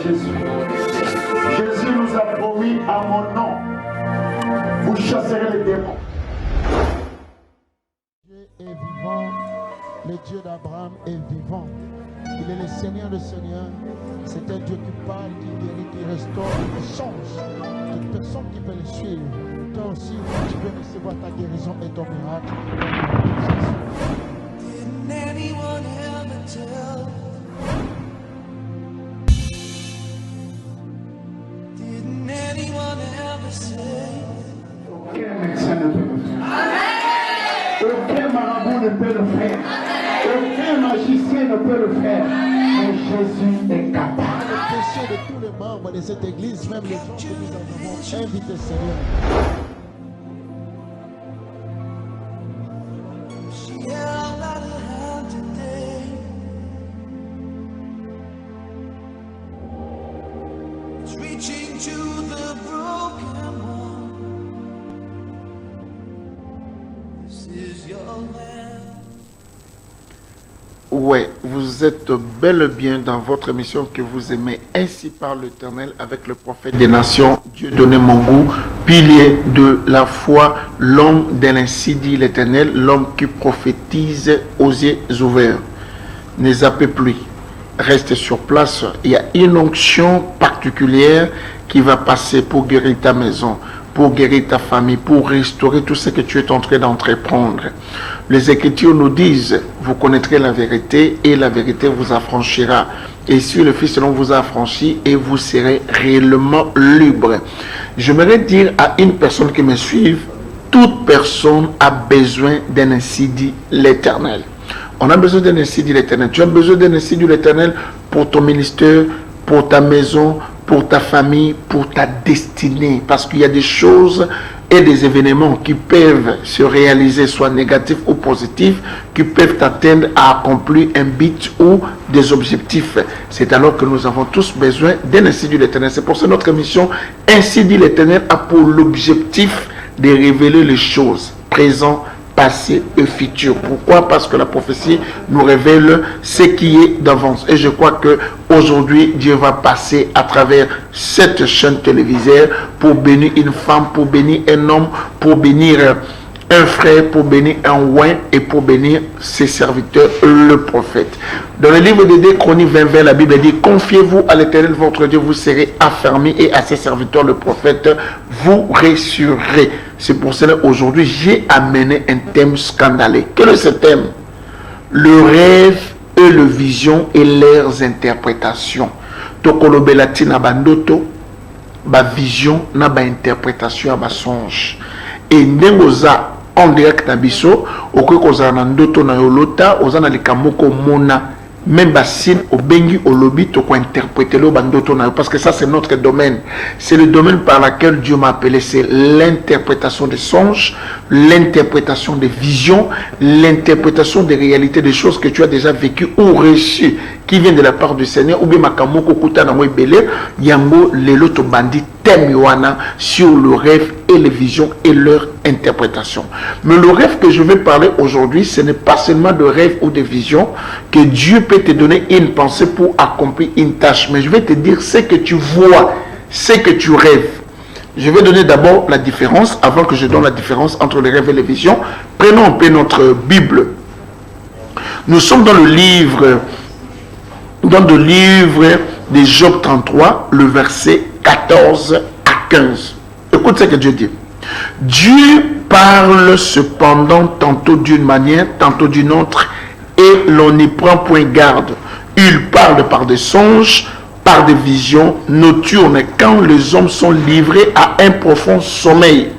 Jésus. Jésus nous a promis à mon nom, vous chasserez les démons. Dieu est vivant, le Dieu d'Abraham est vivant. Il est le Seigneur des Seigneurs. C'est un Dieu qui parle, qui guérit, qui restaure, qui change. Toute personne qui peut le suivre. Toi aussi, tu peux recevoir ta guérison et ton miracle. Didn't anyone ever tell? Didn't anyone ever say? Aucun médecin ne peut le faire. Aucun marabout ne peut le faire. Aucun magicien ne peut le faire. Mais Jésus est capable. Le péché de tous les membres de cette église, même les gens que nous avons invités, Seigneur. She held out her hand today. It's reaching to the broken one. This is your land. Ouais, vous êtes bel et bien dans votre émission que vous aimez, ainsi par l'Éternel, avec le prophète des nations, Dieu donné mon goût, pilier de la foi, l'homme de l'ainsi dit l'Éternel, l'homme qui prophétise aux yeux ouverts. Ne zappez plus, restez sur place. Il y a une onction particulière qui va passer pour guérir ta maison, pour guérir ta famille, pour restaurer tout ce que tu es en train d'entreprendre. Les Écritures nous disent, vous connaîtrez la vérité et la vérité vous affranchira. Et si le Fils selon vous a affranchi et vous serez réellement libre. J'aimerais dire à une personne qui me suive, toute personne a besoin d'un ainsi dit l'Éternel. On a besoin d'un ainsi dit l'Éternel. Tu as besoin d'un ainsi dit l'Éternel pour ton ministère, pour ta maison, pour ta famille, pour ta destinée. Parce qu'il y a des choses et des événements qui peuvent se réaliser, soit négatifs ou positifs, qui peuvent t'atteindre à accomplir un but ou des objectifs. C'est alors que nous avons tous besoin d'un ainsi dit l'Éternel. C'est pour ça que notre mission, ainsi dit l'Éternel, a pour l'objectif de révéler les choses présentes, passé et futur. Pourquoi? Parce que la prophétie nous révèle ce qui est d'avance. Et je crois que aujourd'hui Dieu va passer à travers cette chaîne télévisée pour bénir une femme, pour bénir un homme, pour bénir un frère, pour bénir un oint et pour bénir ses serviteurs, le prophète. Dans le livre de 2 Chroniques 20, la Bible dit: confiez-vous à l'Éternel votre Dieu, vous serez affermis, et à ses serviteurs, le prophète, vous rassurerez. C'est pour cela qu'aujourd'hui, j'ai amené un thème scandaleux. Quel est ce thème? Le rêve et le vision et leurs interprétations. Tokolobelati na bandoto, ba vision na ba interprétation ba songe. Et ndengoza en direct na biso, okoki kozala na ndoto na yolota, oza na likambo komona, même basine au bengi au lobby to ko interpréter le bandoto na, parce que ça c'est notre domaine. C'est le domaine par lequel Dieu m'a appelé, c'est l'interprétation des songes, l'interprétation des visions, l'interprétation des réalités des choses que tu as déjà vécues ou reçues qui viennent de la part du Seigneur, ou bien makamoko kuta na mwebele yango lelo to bandi thème wana sur le rêve et les visions et leur interprétation. Mais le rêve que je vais parler aujourd'hui, ce n'est pas seulement de rêve ou de vision, que Dieu peut te donner une pensée pour accomplir une tâche, mais je vais te dire ce que tu vois, ce que tu rêves. Je vais donner d'abord la différence, avant que je donne la différence entre les rêves et les visions. Prenons un peu notre Bible. Nous sommes dans le livre de Job 33, le verset 14 à 15. Écoute ce que Dieu dit. Dieu parle cependant tantôt d'une manière, tantôt d'une autre, et l'on n'y prend point garde. Il parle par des songes, par des visions nocturnes, quand les hommes sont livrés à un profond sommeil,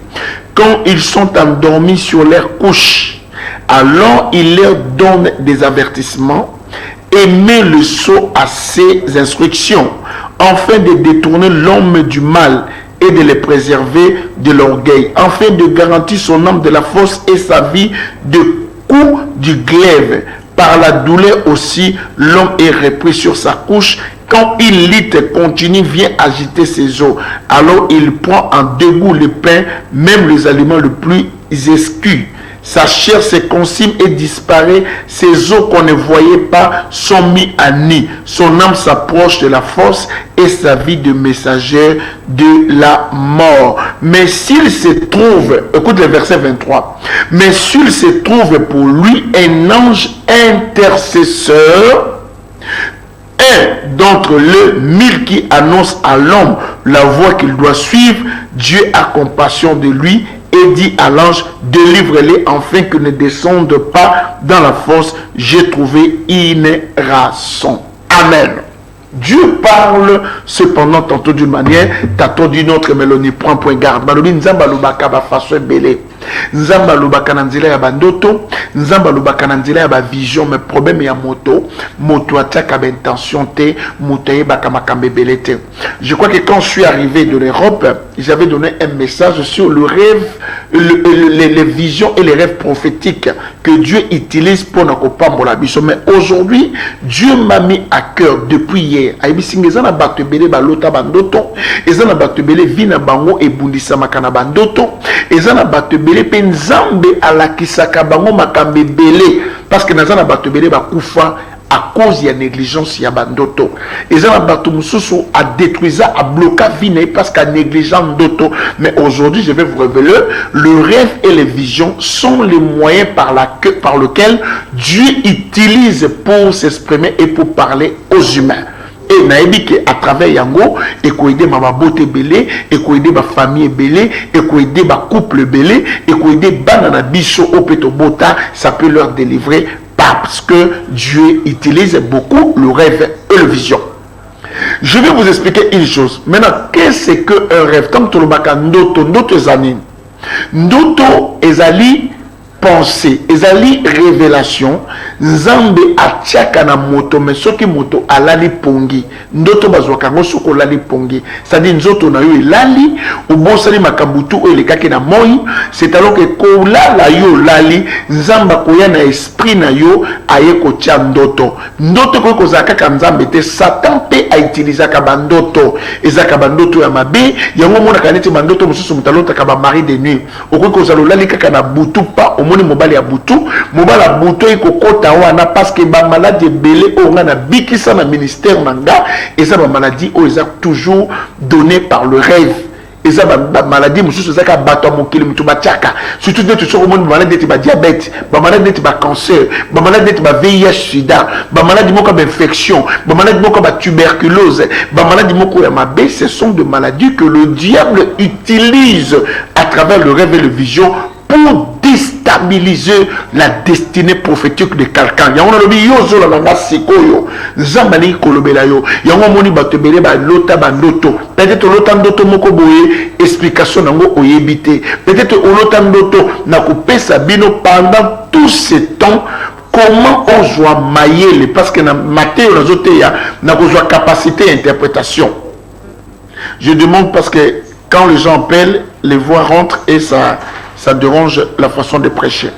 quand ils sont endormis sur leur couche. Alors il leur donne des avertissements et met le sceau à ses instructions, afin de détourner l'homme du mal et de les préserver de l'orgueil, afin de garantir son âme de la force et sa vie de coups du glaive. Par la douleur aussi, l'homme est repris sur sa couche. Quand il lit et continue, vient agiter ses os. Alors il prend en dégoût le pain, même les aliments les plus escus. Sa chair se consume et disparaît. Ses os qu'on ne voyait pas sont mis à nu. Son âme s'approche de la force et sa vie de messager de la mort. Mais s'il se trouve, écoute le verset 23, mais s'il se trouve pour lui un ange intercesseur, un d'entre les 1000 qui annonce à l'homme la voie qu'il doit suivre, Dieu a compassion de lui et dit à l'ange, délivre-les afin qu'ils ne descendent pas dans la fosse. J'ai trouvé une rançon. Amen. Dieu parle cependant tantôt d'une manière, tantôt d'une autre, mais l'on n'y prend point garde. Balobi nzamba lubaka ba façon belé. Nzamba lubaka na nzela ya bandoto, nzamba lubaka na nzela ya ba vision, mais problème ya moto ataka ba intention te, moto yebaka makambe belé te. Je crois que quand je suis arrivé de l'Europe, j'avais donné un message sur le rêve, les visions et les rêves prophétiques que Dieu utilise pour nous pambola biso. Mais aujourd'hui, Dieu m'a mis à cœur depuis hier. Aibisingezana bakto belé balota bandoto, ezana bakto belé vina bango e bundisa makana bandoto, ezana bakto belé penzambe alakisaka bango makambe belé parce que nazana bakto belé bakufa à cause de la négligence ya bandoto. Ezana bakto mususu a détruit a bloqué vine parce qu'à négligence d'auto. Mais aujourd'hui, je vais vous révéler, le rêve et les visions sont les moyens par lesquels Dieu utilise pour s'exprimer et pour parler aux humains. Et naïbi que à travers yango et ko aider ma beauté belé et ko aider ma famille belé et ko aider ma couple belé et ko aider banana bicho au peto bota, ça peut leur délivrer parce que Dieu utilise beaucoup le rêve et la vision. Je vais vous expliquer une chose. Maintenant, qu'est-ce qu'un rêve? Tant que tu le baka ndoto ezali. Ndoto ezali pensée, ezali révélation. Nzambe atiaka na moto, mais soki moto alali pongi. Ndoto bazwaka ngo soko lali pongi. C'est-à-dire nzoto na yo elali, obosali makabutu o elekaki na moi, c'est alors que ko lala yo lali, nzamba koya na esprit na yo aye ko tia ndoto. Ndoto ko kozaka ka nzambe te, Satan pe a utiliser ka bandoto. Ezaka bandoto ya mabe, yango mona kaneti bandoto mususu mutalota ka ba mari de nuit. Oko kozalo lali kaka na butu pa omoni mobali ya butu, mobali ya butu ekokota wana parce que ba maladie belé on a bikisa na ministère nanga et ça ba maladie o eza toujours donné par le rêve. Et ça ba maladie mususu zaka bato mokili mutu batiaka surtout de tout monde maladie de diabète, ba maladie de cancer, ba maladie de VIH sida, ba maladie moko infection, ba maladie moko tuberculose, ba maladie moko ya mabe, ce sont des maladies que le diable utilise à travers le rêve et la vision pour déstabiliser la destinée prophétique de quelqu'un. Yango lobi yo zo la nga sikoyo nzambani kolobela yo yango moni bato belé ba lota bandoto peut-être lota ndoto moko boye explication nango oyebite peut-être lota ndoto na kopesa bino pendant tout ce temps comment on joue mailler parce que na Matthieu nazote ya na kozwa capacité d'interprétation. Je demande parce que quand les gens appellent, les voix rentrent et ça dérange la façon de prêcher.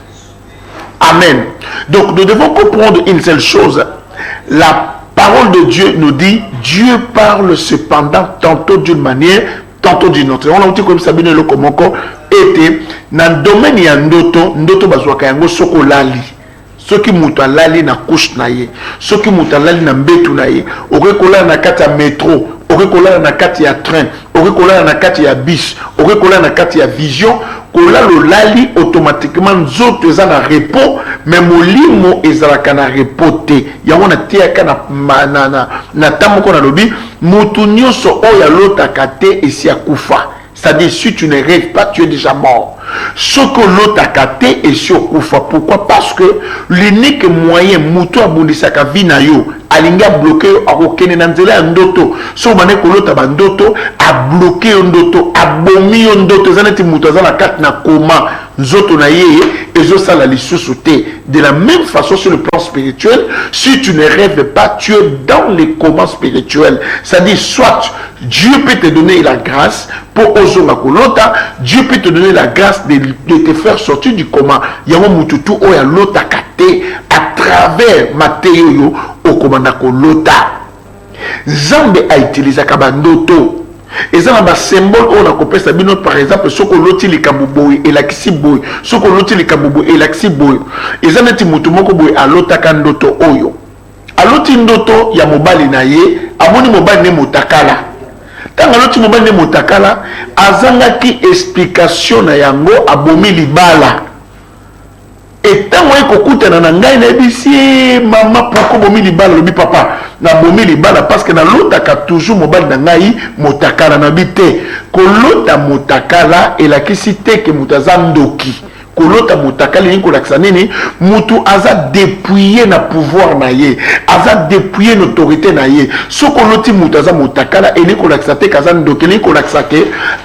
Amen. Donc nous devons comprendre une seule chose. La parole de Dieu nous dit, Dieu parle cependant tantôt d'une manière, tantôt d'une autre. On a dit comme ça, bien le komoko était dans le domaine ya ndoto bazwaka yango soko lali. Soki muta lali na couche na ye, soki muta lali na mbetu na ye, orekola na kati ya métro, orekola na kati ya train, orekola na kati ya bus, orekola na kati ya vision, kola lo lali automatiquement nzoto eza na repos, mais molimo ezalaka na repos te. Yango na tiaka na tamoko na lobi, mutu nyonso oyo alotaka te esi akufa. C'est-à-dire, si tu ne rêves pas, tu es déjà mort. Ce que l'autre a caté est sur Koufa. Pourquoi? Parce que l'unique moyen, Moutou Abundisaka Vinayo, Alinga bloqué, a aucun nanzela ndoto. So mané que l'autre a ndoto, a bloqué ndoto, a bomi ndoto, zaneti Moutazana kat na koma, nzoto na ye, et zo sala lissusouté. De la même façon, sur le plan spirituel, si tu ne rêves pas, tu es dans les comas spirituels. C'est-à-dire, soit Dieu peut te donner la grâce pour Ozonga Kolota, Dieu peut te donner la grâce de te faire sortir du coma. Yango mututu oya lota kate à travers Matthieu yo au komanda kolota. Zambe a utilisé kabandoto. Et ça na ba symbole on a copé ça bino par exemple soko loti likambo boy et lakisi boy soko loti likambo boy et lakisi boy et ça neti mutu moko boy alotaka ndoto oyo aloti ndoto ya mobali na ye amoni mobali ne motakala tanga loti mobali ne motakala azangaki explication na yango abomi libala et tango ekokutana na ngai na bisi mama poko bomi libala lobi papa na bomi libala parce que na lotaka toujours mobali na ngai motakala na bite kolota motakala elakisi te ke mutaza ndoki kolota motakala ni kolakisa nini mutu aza dépouillé na pouvoir na ye aza dépouillé na autorité na ye sokoloti mutu aza motakala eli kolakisa te kaza ndoki eli kolakisa ke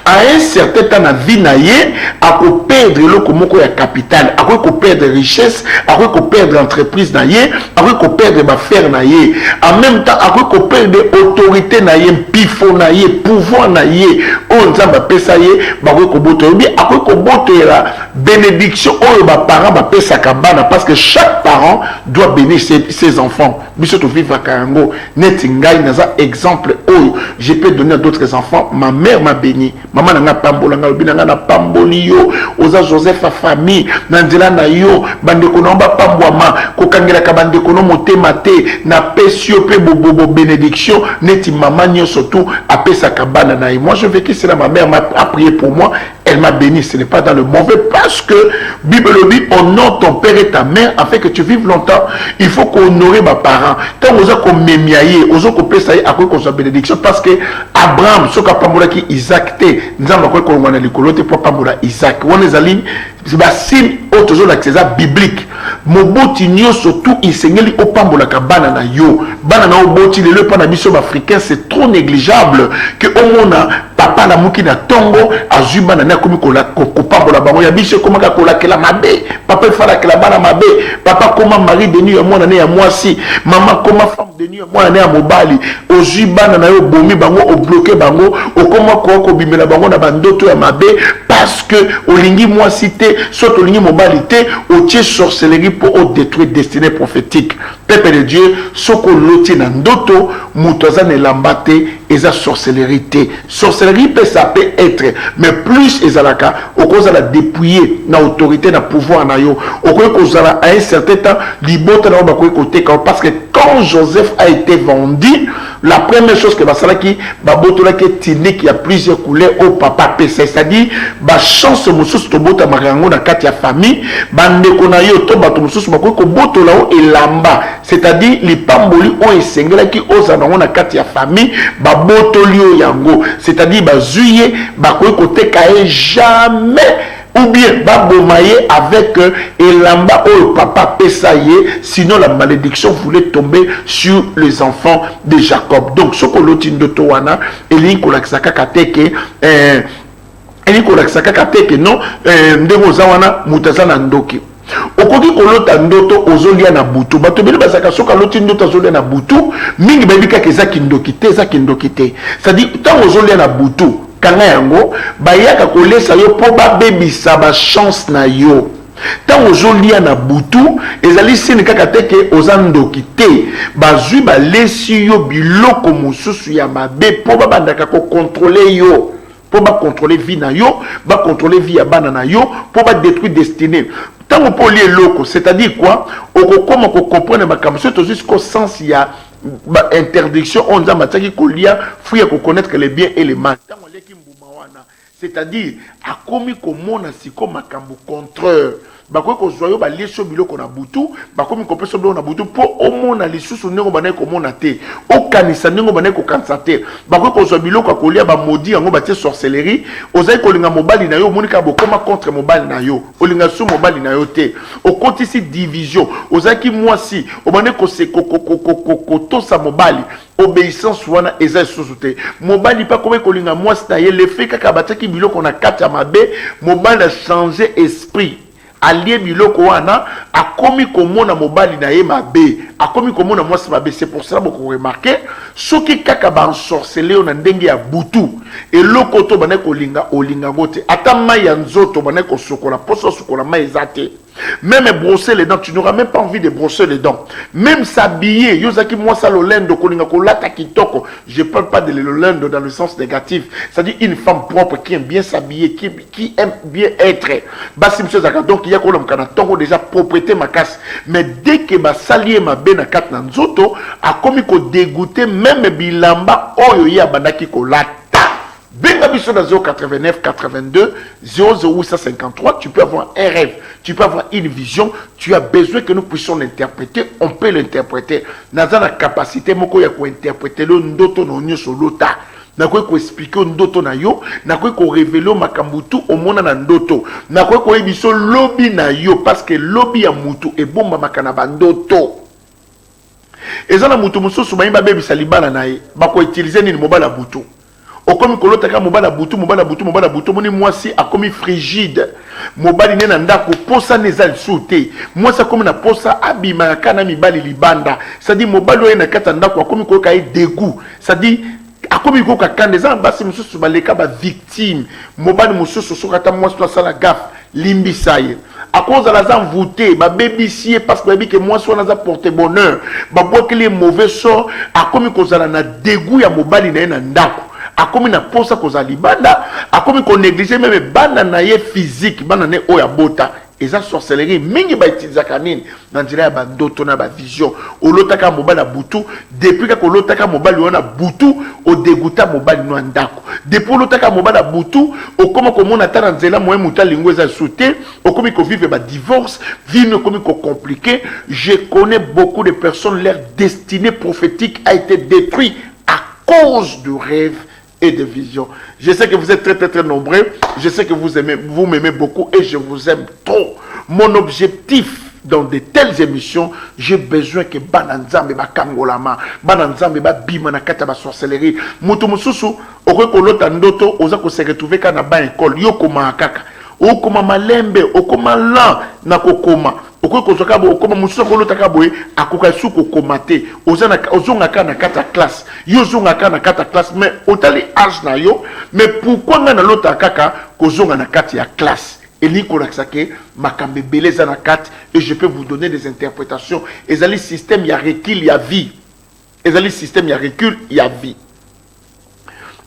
à un certain temps na vie na ye ako perdre eloko moko ya capital ako perdre richesse ako perdre entreprise na ye ako perdre baffaire na ye en même temps ako perdre autorité na ye pifo na ye pouvoir na ye o nzamba pesa ye bako koboto bi ako koboto la bénédiction oyo ba parents ba pesa kabana parce que chaque parent doit bénir ses enfants biso to vivre kango net ngai naza exemple oyo je peux donner à d'autres enfants ma mère m'a béni maman na nga pambola nga lobina nga na pamboli yo oza Joseph a famille na nzela na yo bandeko na ba pambwama kokangela ka bandeko no motema te na pesio pe bobo bénédiction neti maman nyo surtout a pesa kabana na moi je veux que cela ma mère m'a prié pour moi elle m'a béni ce n'est pas dans le mauvais parce que Bible dit honore ton père et ta mère afin que tu vives longtemps il faut qu'honorer ma parents tant oza ko memiaye ozo ko pesa ye akoy ko sa bénédiction parce que Abraham soka pambola ki Isaac te nzamba ko ko ngana likolo te pour pambola Isaac on les aligne ba signe auto la César biblique moboti nyonso tout isengeli opambola ka bana na yo bana na oboti le pa na biso africain c'est trop négligeable que omona papa na muki na tongo azuba na komi ko pambola bango ya biso koma ka kola kela mabe papa fala kela bana mabe papa koma mari de nuit ya mwana ne ya mwasi mama koma femme de nuit ya mwana ne ya mobali ozuba na yo bomi bango o bloquer bango okoma ko bimela bango na bandoto ya mabe parce que olingi mwasi te soit olingi mobali te otie sorcellerie pour détruire destinée prophétique peuple de Dieu soko loti na ndoto mutoza ne lambate eza sorcellerie te sorcellerie peut ça peut être mais plus ezalaka okoza la dépouiller na autorité na pouvoir na yo okoy kozala à un certain temps libota na bakoy côté parce que quand Joseph a été vendu la première chose que basalaki babotola ke tini qui a plusieurs couleurs au papa pesa c'est-à-dire ba chance mususu to bota marango na kati ya famille bandeko na yo to bato mususu bakoy ko botola o elamba c'est-à-dire les pamboli o esengelaki ozana na kati ya famille babotoli o yango c'est-à-dire bazuye bakoy ko teka jamais ou bien babomaye avec elamba o papa pesaye sinon la malédiction voulait tomber sur les enfants de Jacob donc ce que l'autre ndoto wana eli ko laksaka kateke eli ko laksaka kateke non ndemo zawana mutazana ndoki okoki kolota ndoto ozolia na butu bato bele basaka soka loti ndoto ozolia na butu mingi babika ke zaki ndoki te c'est-à-dire tant ozolia na butu kanga yango bayaka kolesa yo po babebisa ba chance na yo tant ozolia na butu ezali sine kaka teke ozandoki te bazwi balesi yo biloko mosusu ya mabe po babandaka ko contrôler yo pour contrôler vie na yo ba contrôler vie ya bana na yo pour ba détruire destinée tant on peut lier loco c'est-à-dire quoi comment on comprendre ma comme c'est jusqu'au sens il y a interdiction on a mataki kolia fouiller ko connaître les biens et les mal tant on leki mbuma wana c'est-à-dire a komi komona siko makambo contreur bakoy ko zoyo ba lieso biloko na butu bakomi ko peso biloko na butu po omona lisusu ndenge bana ko mona te okanisa ndenge bana ko kanisa te bakoy ko zo biloko kolia ba maudit yango ba tie sorcellerie ozai ko linga mobali na yo monika bokoma contre mobali na yo olinga su mobali na yo te okotisi division ozaki mwasi obane ko se ko sa mobali obéissance wana eza susu te mobali pa komi ko linga mwasi na ye le fait kaka bataki biloko na kati ya mabe mobali a changer esprit allié biloko wana akomi komona mobali na ye mabe akomi komona mwasi mabe c'est pour cela beaucoup remarquer soki kaka ba ensorceler na ndenge ya butu eloko to bana ko linga olinga ngote ata mai ya nzoto bana ko sokola poso sokola mai ezate Même brosser les dents, tu n'auras même pas envie de brosser les dents. Même s'habiller, yozaki moi ça l'olendo kolinga kolata kitoko. Je parle pas de l'olendo dans le sens négatif. C'est-à-dire une femme propre qui aime bien s'habiller, qui aime bien être. Basi monsieur Zaka, donc il y a kolom kana tongo déjà propriété ma casse. Mais dès que ba salier ma bena kat na nzoto, a komi ko dégoûter même bilamba oyo ya bandaki kolata. Benga biso dans 089 82 00853, tu peux avoir un rêve, tu peux avoir une vision, tu as besoin que nous puissions l'interpréter, on peut l'interpréter. Naza na capacité moko ya ko interpréter le ndoto no nyoso lota. Na ko expliquer ndoto na yo, na ko révéler makambutu au mona na ndoto. Na ko ebiso lobby na yo parce que lobby ya mutu e bomba makana bandoto. Ezana mutu mususu ba yimba bebisa libala na ye, ba ko utiliser ni mobala butu. Okomi kolotaka mobala butu moni mwasi akomi frigide mobali nena ndako posa neza lisuté mwasi akomi na posa abima kana mibali libanda c'est-à-dire mobali oyo na kata ndako akomi koka e dégoût c'est-à-dire akomi koka kandeza basi mususu baleka ba victime mobali mususu sokata mwasi to sala gaffe limbisa ye à cause de la envoûté ba bébissier parce que babi que mwasi wana za porter bonheur ba boikeli mauvais sort akomi kozala na dégoût ya mobali na ye na ndako akomi na posa koza libanda akomi ko négliger même bana na ye physique bana ne oya bota eza sorcellerie mingi ba itilizaka nini na nzela ya bandoto na ba vision olotaka mobali butu depuis ka olotaka mobali wana butu o dégoûta mobali no ndako depuis olotaka mobali butu okoma komona ta na nzela moye muta lingwe za sauter okomi ko vivre ba divorce vie okomi ko compliqué. Je connais beaucoup de personnes, leur destinée prophétique a été détruite à cause de rêves et de visions. Je sais que vous êtes très nombreux. Je sais que vous m'aimez beaucoup et je vous aime trop. Mon objectif dans de telles émissions, j'ai besoin que bananzambe ba kangolama, bananzambe ba bima na kata ba sorcellerie. Mutu mususu okolota ndoto oza ko se retrouver kana ba école yokoma kaka. Okoma malembe, okoma lan na kokoma. Okokozaka bo okoma mususu kolotaka boye akoka suko komate. Ozonga kana kata classe. Yo zonga kana kata classe mais otali âge na yo, mais pourquoi ngana lota kaka kozonga na kata ya classe? Et l'Ikolaksaké, Makambe Beleza na 4, et je peux vous donner des interprétations. Et ça, le système, il y a recul, il y a vie. Et ça, le système, il y a recul, il y a vie.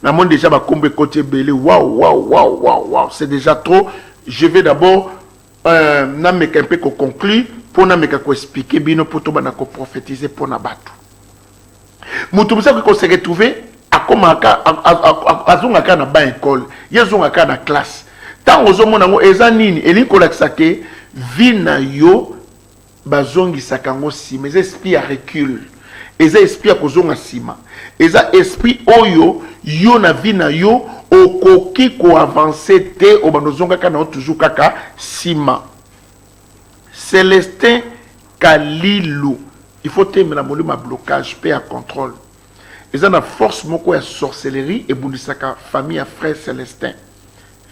Dans mon déjà, Makambe côté belé, waouh, c'est déjà trop. Je vais d'abord, n'amèque un peu qu'on conclue, pour n'amèque qu'on explique, bino pour tout banako prophétiser pour n'abattre. Moutoumsa qu'on s'est retrouvé, à Komaka, à Zongaka na ba école, Yazongaka na classe. Tant aux hommes nango ezanini elinkolakisake vi na yo bazongi sakango sima eza esprit ya recul eza esprit ya kozonga sima eza esprit oyo yo na vi na yo okoki ko avancer te obanozonga kana toujours kaka sima. Célestin Kalilou, il faut terminer la molima blocage paix à contrôle eza na force moko ya sorcellerie et bundisaka famille à frère Célestin.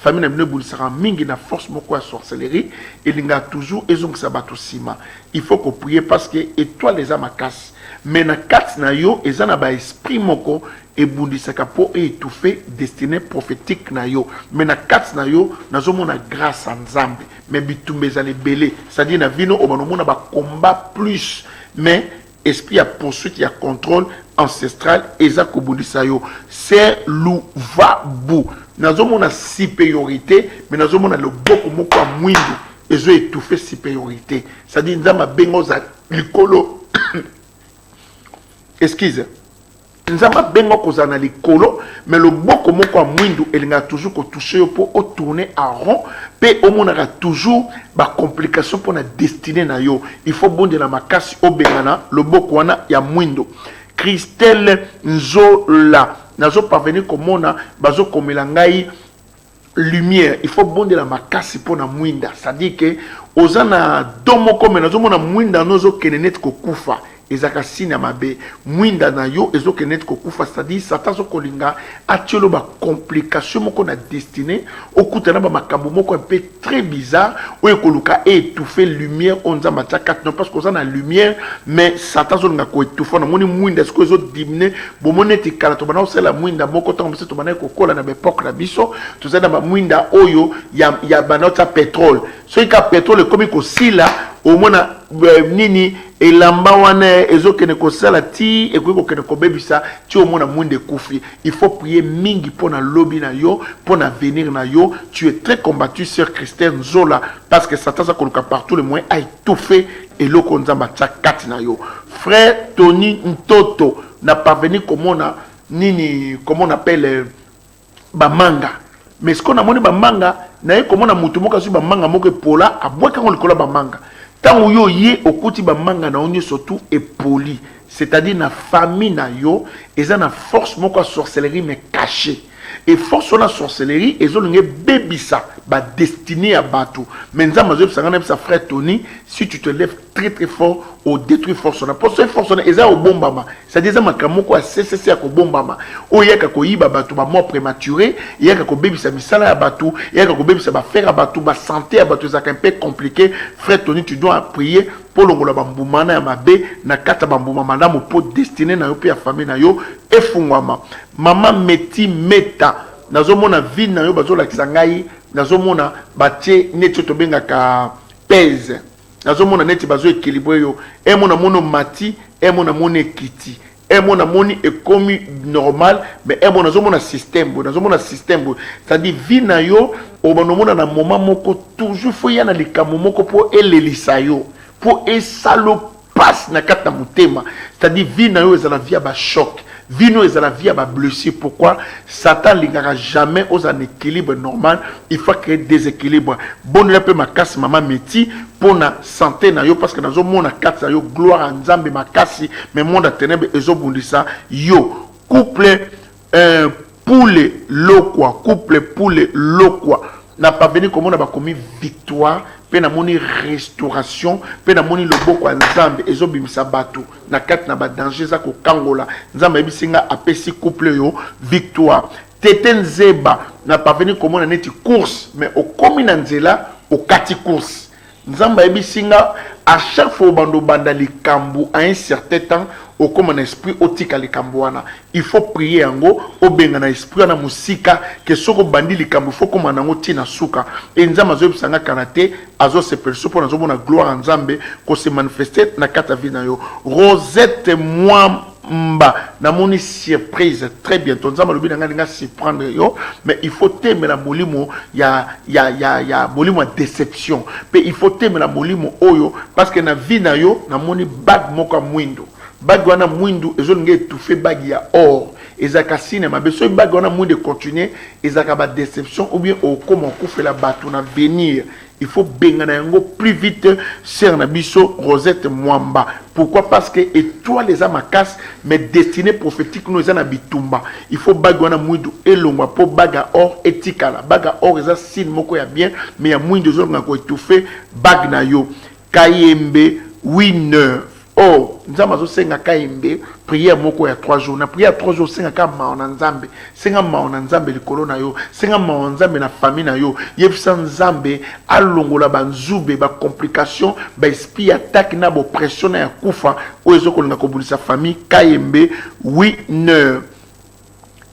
Famille n'a pas mingi na force moko ya sorcellerie et il y a toujours ezong sabato sima. Il faut qu'on prie parce que étoile les amakas mais na kat na yo ezana ba esprit moko et bundisaka po étouffer destinée prophétique na yo mais na kat na yo nazomona grâce en Nzambe mais bitumbe zale belé c'est-à-dire na vino obanomona ba combat plus mais esprit à poursuite ya contrôle ancestral eza kobundisa yo c'est louvabu nazomona supériorité mais nazomona le beaucoup moko mwindu ezo étouffer supériorité c'est-à-dire nzamba bengo za likolo excuse nzamba bengo kozana likolo mais le beaucoup moko mwindu elinga toujours ko toucher pour au tourner en rond pe omonaka toujours ba complication pour na destinée na yo il faut bonde na makasi obengana le beaucoup wana ya mwindu. Christelle Nzola nazo parvenir komona bazo komela ngai lumière il faut bonde la makasi pona mwinda c'est-à-dire que ozana domo comme nazo mona mwinda nozo kenenet ko kufa ezaka sine ya mabe mwinda na yo ezokende kokufa, c'est-à-dire Satan zokolinga atielo ba complication moko na destinée okutana ba makambo moko un peu très bizarre oyo koluka étouffer lumière onza mataka non parce que ça na lumière mais Satan zolinga ko étouffer na moni mwinda ce que zo diminuer bomoneti kala to bana osela mwinda moko to mse to bana kokola na bepoke na biso to zana ba mwinda oyo ya banota pétrole so ika pétrole comme ko sila au moins nini elamba wana ezokene kosala ti ekoki kokene kobebisa ti omona mwinde kufi. Il faut prier mingi pona lobby na yo pona venir na yo. Tu es très combattu sur Christian Zola parce que Satan sa koluka partout le moyen a étouffé et loko nzamba tsa kati na yo. Frère Tony Ntoto n'a pas venu comme on a nini comment on appelle bamanga. Mais ce qu'on a moni bamanga na comment on a mutu moka su bamanga moke pola abwa kango likola bamanga. Tant yo yé okuti bamanga na onyo surtout est poli, c'est-à-dire na famille na yo eza na force moko sorcellerie mais cachée. Et force la sorcellerie ezolunge bebisa ba destiné à bateau. Menza mazeb sangana sa frère Tony, si tu te lèves très très fort au détruire force na pour ce force na eza au bombama. C'est-à-dire ça makamoko a CCC ko bombama. O yaka ko yiba bateau ba mort prématuré, yaka ko bebisa misala ya bateau, yaka ko bebisa ba faire à bateau, ba santé à bateau ça un peu compliqué. Frère Tony, tu dois prier pour longola bambumana ya mabe na kata bambumama na mo pour destiné na yo pe ya famille na yo efungwama. Maman Meti Meta nazomona vie na yo bazolakisa ngai nazomona batie neti to bengaka pèse nazomona neti bazo équilibré yo mona mono mati mona mono kiti mona moni ekomi normal mais mona nazomona système c'est-à-dire vie na yo obanomona na moment moko toujours faut yana likambo moko pour elelisa yo pour esalo passe na kata mutema, c'est-à-dire vie na yo ezala via ba choc. Vino est la vie à blessure. Pourquoi Satan n'ira jamais aux un équilibre normal. Il faut créer des déséquilibre. Bonne la ma casse maman métier pour la santé na yo parce que dans un monde à quatre yo gloire en Nzambe ma casse mais monde à ténèbres et zo bundisa yo couple poule lokwa couple poule lokwa n'a pas venu comme on a commis victoire. Pe na moni restauration pe na moni loboko nzambe ezobimisa bato na kati na ba danger za ko kangola nzambe bisinga apesi couple yo victoire. Tete Nzeba na pas venu comme on a neti course mais au komi na nzela au kati course nzambe bisinga à chaque fois bando banda likambu à un certain temps au comme un esprit otika likambuana il faut prier yango au benga na esprit na musika que soko bandi likambu faut comme nango tina suka et nzamba zo bisanga karate azo se perso pour nazo mona gloire nzambe ko se manifester na kata vie na yo. Rosette moi mba na moni surprise très bientôt nzamba lobi nga nga surprendre yo mais il faut t'aimer la molimo ya molimo déception mais il faut t'aimer la molimo oyo parce que na vie na yo na moni bag moko mwindo bag wana mwindu ezolunga étouffé bag ya or ezaka cinéma beso bag wana mwinde continuer ezaka ba déception ou bien au comment couper la bateau na venir. Il faut bengana yango plus vite sur Nabiso Rosette Mwamba. Pourquoi? Parce que étoile les amakas mais destinée prophétique nous en bitumba. Il faut bagwana mouidu elongwa pour baga or etikala. Baga or eza signe moko ya bien mais ya mouidu zo ngako étouffé bag na yo. Kayembe winner. Oh, nous avons senga kaimbe prière moko ya 3 jours. Na prière 3 jours senga ka maona nzambe. Senga maona nzambe likolo na yo. Senga maona nzambe na famille na yo. Yebisa nzambe alongola banzube ba complication ba esprit attaque na bo pression na ya kufa oyezo kolinga kobulisa famille kaimbe winner.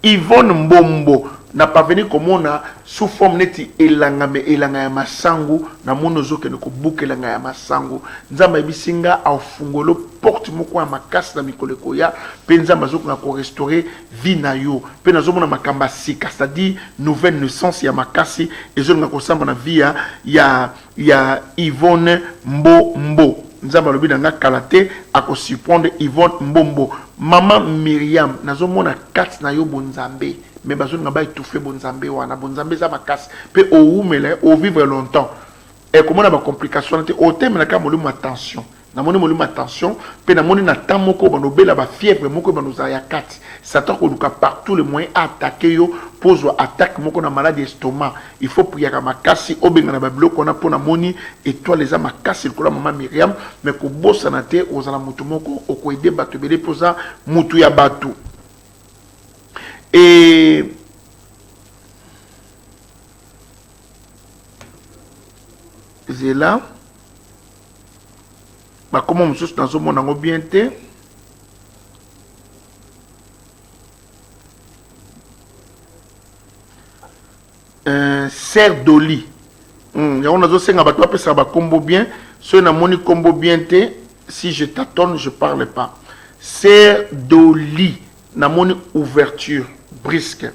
Yvonne Mbombo n'a pas venu comme on a sous forme neti elanga me elanga ya masangu na mono zoke ne ko buke elanga ya masangu nzamba bisinga au fungolo porte moko ya makasi na mikoleko ya pe nzamba zoke na ko restaurer vie na yo pe na zomona makamba sika c'est-à-dire nouvelle naissance ya makasi ezo na ko samba na vie ya Yvonne Mbombo nzamba lobi na kalate ako surprendre Yvonne Mbombo. Maman Myriam nazomona kati na yo bonzambe mais bazo nga ba étouffé bonzambe wana bonzambe za makasi pe o umele o vivre longtemps et comment na ba complication te o thème na ka molimo attention namoni molimo attention pe namoni na temps moko banobela ba fièvre moko banoza ya kati Satan koluka par tous les moyens attaquer yo pose attaque moko na maladie estomac il faut prier ka makasi obenga na babiloko na pona moni étoile les makasi kola mama Myriam mais ko bossa na te ozala mutu moko okoide bato bele poza mutu ya bato et c'est là bah comment monsieur dans ce monde en bien te serre d'oli on a aussi un bateau ça va combo bien ce na moni combo bien te si je t'attends je parle pas serre d'oli na moni ouverture brisque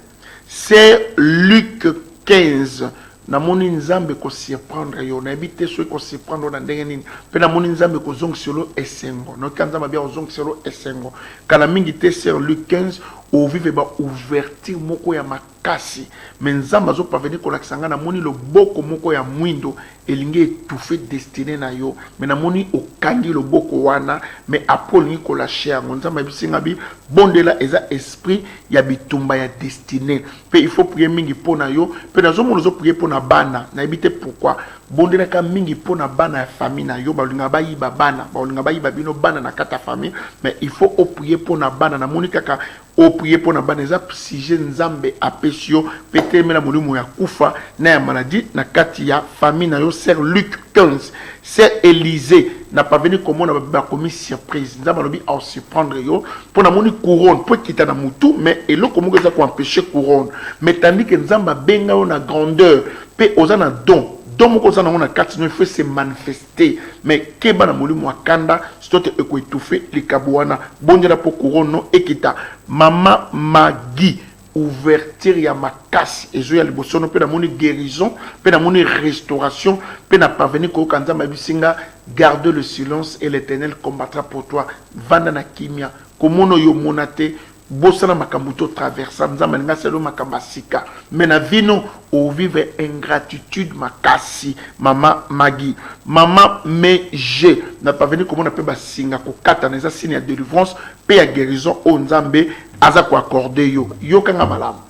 c'est Luc 15 na moni nzambe ko surprendre yo na habité ceux ko surprendre na ndenge nini pe na moni nzambe ko zong solo esengo no kanza mabia zong solo esengo kala mingi te sur Luc 15 au vive ba ouverture moko ya makasi mais nzambe zo parvenir ko lakisanga na moni le boko moko ya mwindo elingi étouffé destiné na yo mais na moni okangi le boko wana mais apoli ko la chair nzambe bisinga bi bondela eza esprit ya bitumba ya destiné pe il faut prier mingi pona yo pe na zo mo zo prier pona bana na ebite pourquoi bondela ka mingi pona bana ya famille na yo balinga bayiba bana balinga bayiba bino bana na kata famille mais il faut prier pona bana na moni kaka o prier pona bana eza si nzambe apesio pete mela molimo ya kufa na ya maladie na kati ya famille na yo Sir Luc 15 Sir Élisée n'a pas venu comme on a commis surprise nzambe lobi a surprendre yo pona moni couronne peut quitter na mutu mais elo comme ça ko empêcher couronne mais tandis que nzambe benga on a grandeur pe ozana don donc on a quatre il faut se manifester mais keba na molimo akanda stote eko étouffé les kabouana bonjela pour couronne ekita mama Maggie ouverture ya makasi ezo ya liboso no pe na moni guérison pe na moni restauration pe na parvenir ko kanza mabisinga garde le silence et l'Éternel combattra pour toi vanda na kimia komono yo monate bosana makambuto traversa nzamba nga selo makambasika mais na vino o vive ingratitude makasi mama Maggie mama Meje na parvenir comment on peut basinga ko kata na za signe ya délivrance pe ya guérison o nzambe aza ko accorder yo kanga malamu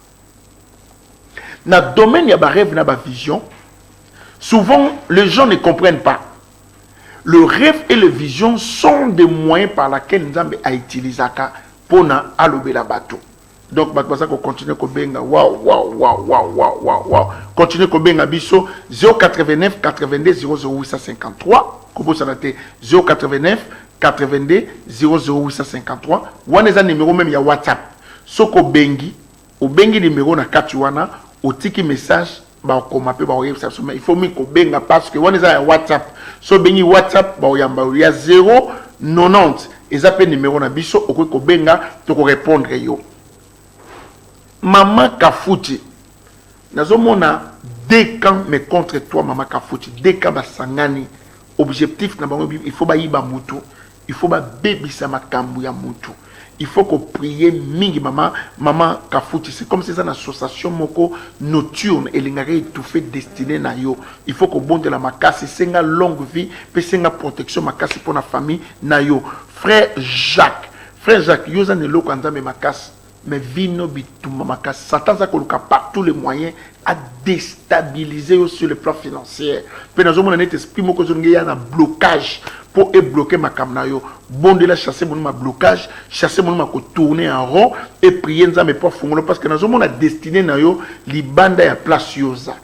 na domaine ya ba rêve na ba vision souvent les gens ne comprennent pas le rêve et le vision sont des moyens par lesquels nzambe a utilisé pona alobela bato donc bato ko continuer ko benga wow continuer ko benga biso 089 82 00853 ko ça noté 089 82 00853 wana za numéro même ya WhatsApp soko bengi o bengi numéro na kati wana o tiki message ba ko mape ba oyeba ça il faut mi ko benga parce que wana za ya WhatsApp so bengi WhatsApp ba oyamba ya 090 ils appellent numéro na biso ko benga to ko répondre yo Maman Kafuti nazomona deux camps mais contre toi Maman Kafuti deux camps basangani objectif na bango il faut ba yiba mutu il faut ba bebisa makambu ya mutu il faut qu'on prie mingi maman Kafuti c'est comme si c'est une association moko nocturne et l'ingare étouffé destiné na yo il faut qu'on bonde la makasi senga longue vie pe senga protection makasi pour la famille na yo frère Jacques yoza ne loko nzambe makasi mais vino bituma makasi Satan za koluka par tous les moyens à déstabiliser sur le plan financier pe nazomona net esprit moko zonge ya na blocage pour bloquer ma kamnayo bon de la chasser mon ma blocage chasser mon ma ko tourner en rond et prier nzambe pour fungolo parce que nazomona destiné na yo libanda ya place yoza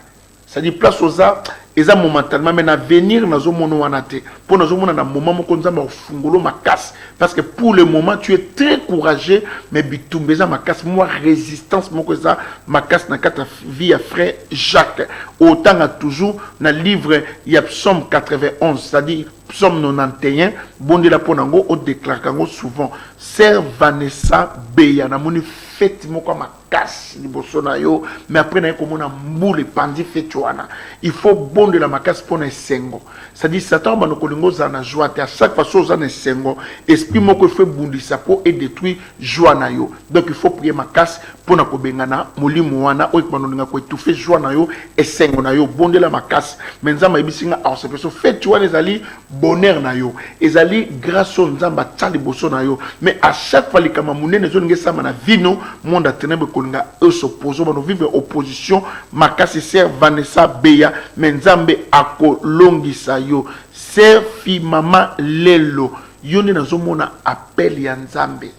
ça dit place yoza eza momentanément mais na venir nazomona wana te pour nazomona na moment moko nzambe fungolo makasi parce que pour le moment tu es très courageux mais bitumbeza makasi moi résistance moko za makasi na kata vie ya frère Jacques autant a toujours na livre ya psaume 91 c'est-à-dire psaume 91 bonde la ponango o déclare kango souvent sœur Vanessa Beya na moni fête moko makasi liboso na yo mais après na komona mbule pandi fête wana il faut bonde la makasi pona sengo c'est-à-dire Satan ba no kolingo za na joie à chaque fois chose na sengo esprit moko fait bundisa po et détruire joie na yo donc il faut prier makasi pona ko bengana molimo wana o ikbano nga ko étouffer joie na yo et sengo na yo bonde la makasi mais nzama ebisinga alors c'est que fête wana ezali bonheur na yo ezali grâce au nzamba tsali boso na yo mais à chaque fois likama munene zo ngesa na vino monde ténèbre kolinga s'oppose bano vivre opposition makasi sœur Vanessa Beya mais nzambe akolongisa yo sœur fi mama lelo yo ne nazomona appel ya nzambe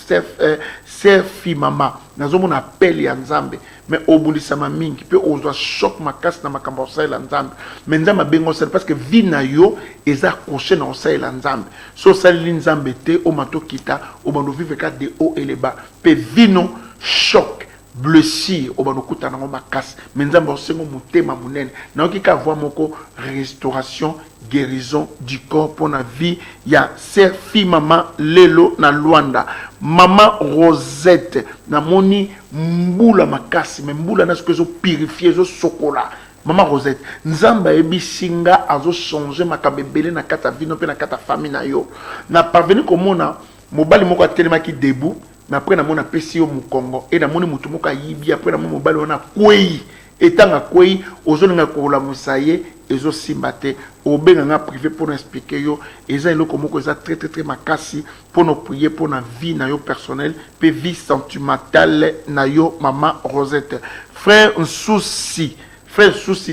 sœur fi mama nazomona appel ya nzambe mais obundisama mingi pe ozwa choc makasi na makambo osala nzambe mais nzambe bengo sala parce que vie na yo eza couché na osala nzambe so sali nzambe te o matokita o bando vivre ka de haut et le bas pe vino choc blessure o bando kuta na makasi mais nzambe osengo mutema munene na okika voir moko restauration guérison du corps pour la vie ya sœur fi mama lelo na Luanda mama Rosette na moni mbula makasi mais mbula na ce que zo purifier zo sokola mama Rosette nzamba ebisinga azo changer makabebele na kata vino pe na kata famille na yo na parvenir komona mobali moko atelema ki debout mais après na mona pesi yo mukongo et na moni mutu moko yibi après na mobali wana kwei etanga kwei ozolinga kola musaye ezo simbate obenga nga privé pour nous expliquer yo eza eloko moko eza très très très makasi pour nous prier pour na vie na yo personnelle pe vie sentimentale na yo mama Rosette frère souci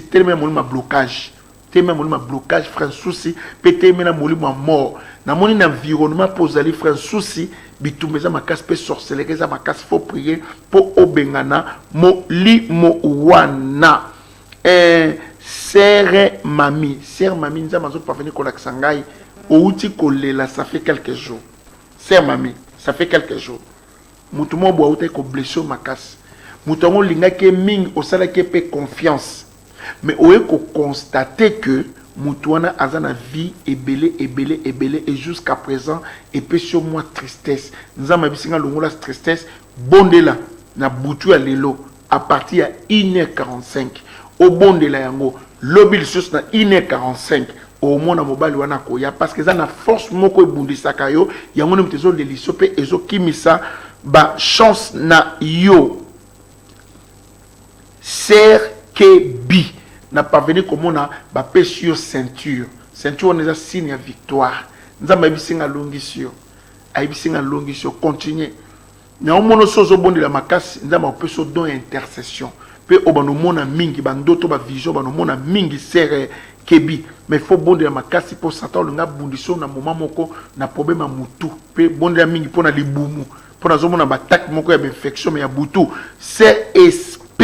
tellement mon blocage tellement mon blocage frère souci pété mena molimo mort na moni na environnement posali frère souci bitumeza makasi pe sorcellerie za makasi faut prier pour obengana molimo wana sœur mami nza mazo parvenir ko laksangai outi kolela ça fait quelques jours sœur mami ça fait quelques jours mutu mo bo outé ko blessure makasi mutu ngo linga ke ming osala ke pe confiance mais oye ko constater que mutu wana azana vie ebele et jusqu'à présent et peut sur moi tristesse nza mabisinga longola tristesse bondela na butu ya lelo à partir à 1h45 au bon de la yango lobby sus na 1h45 au mona mobali wana koya parce que ça na force moko ebundisaka yo yango ne mtezo leliso pe ezo kimisa ba chance na yo ser ke bi na parvenir komona ba pesi yo ceinture on est signe ya victoire nzamba ebisinga longisio aibisinga longisio continuer na omono sozo bondi la makasi nzamba peso don intercession pe obano mona mingi bandoto ba vision bano mona mingi sere kebi mais faut bondi la makasi pour satan longa bundiso na moment moko na problème mutu pe bondi la mingi pona libumu pona zo mona ba attaque moko ya infection mais ya butu c'est SP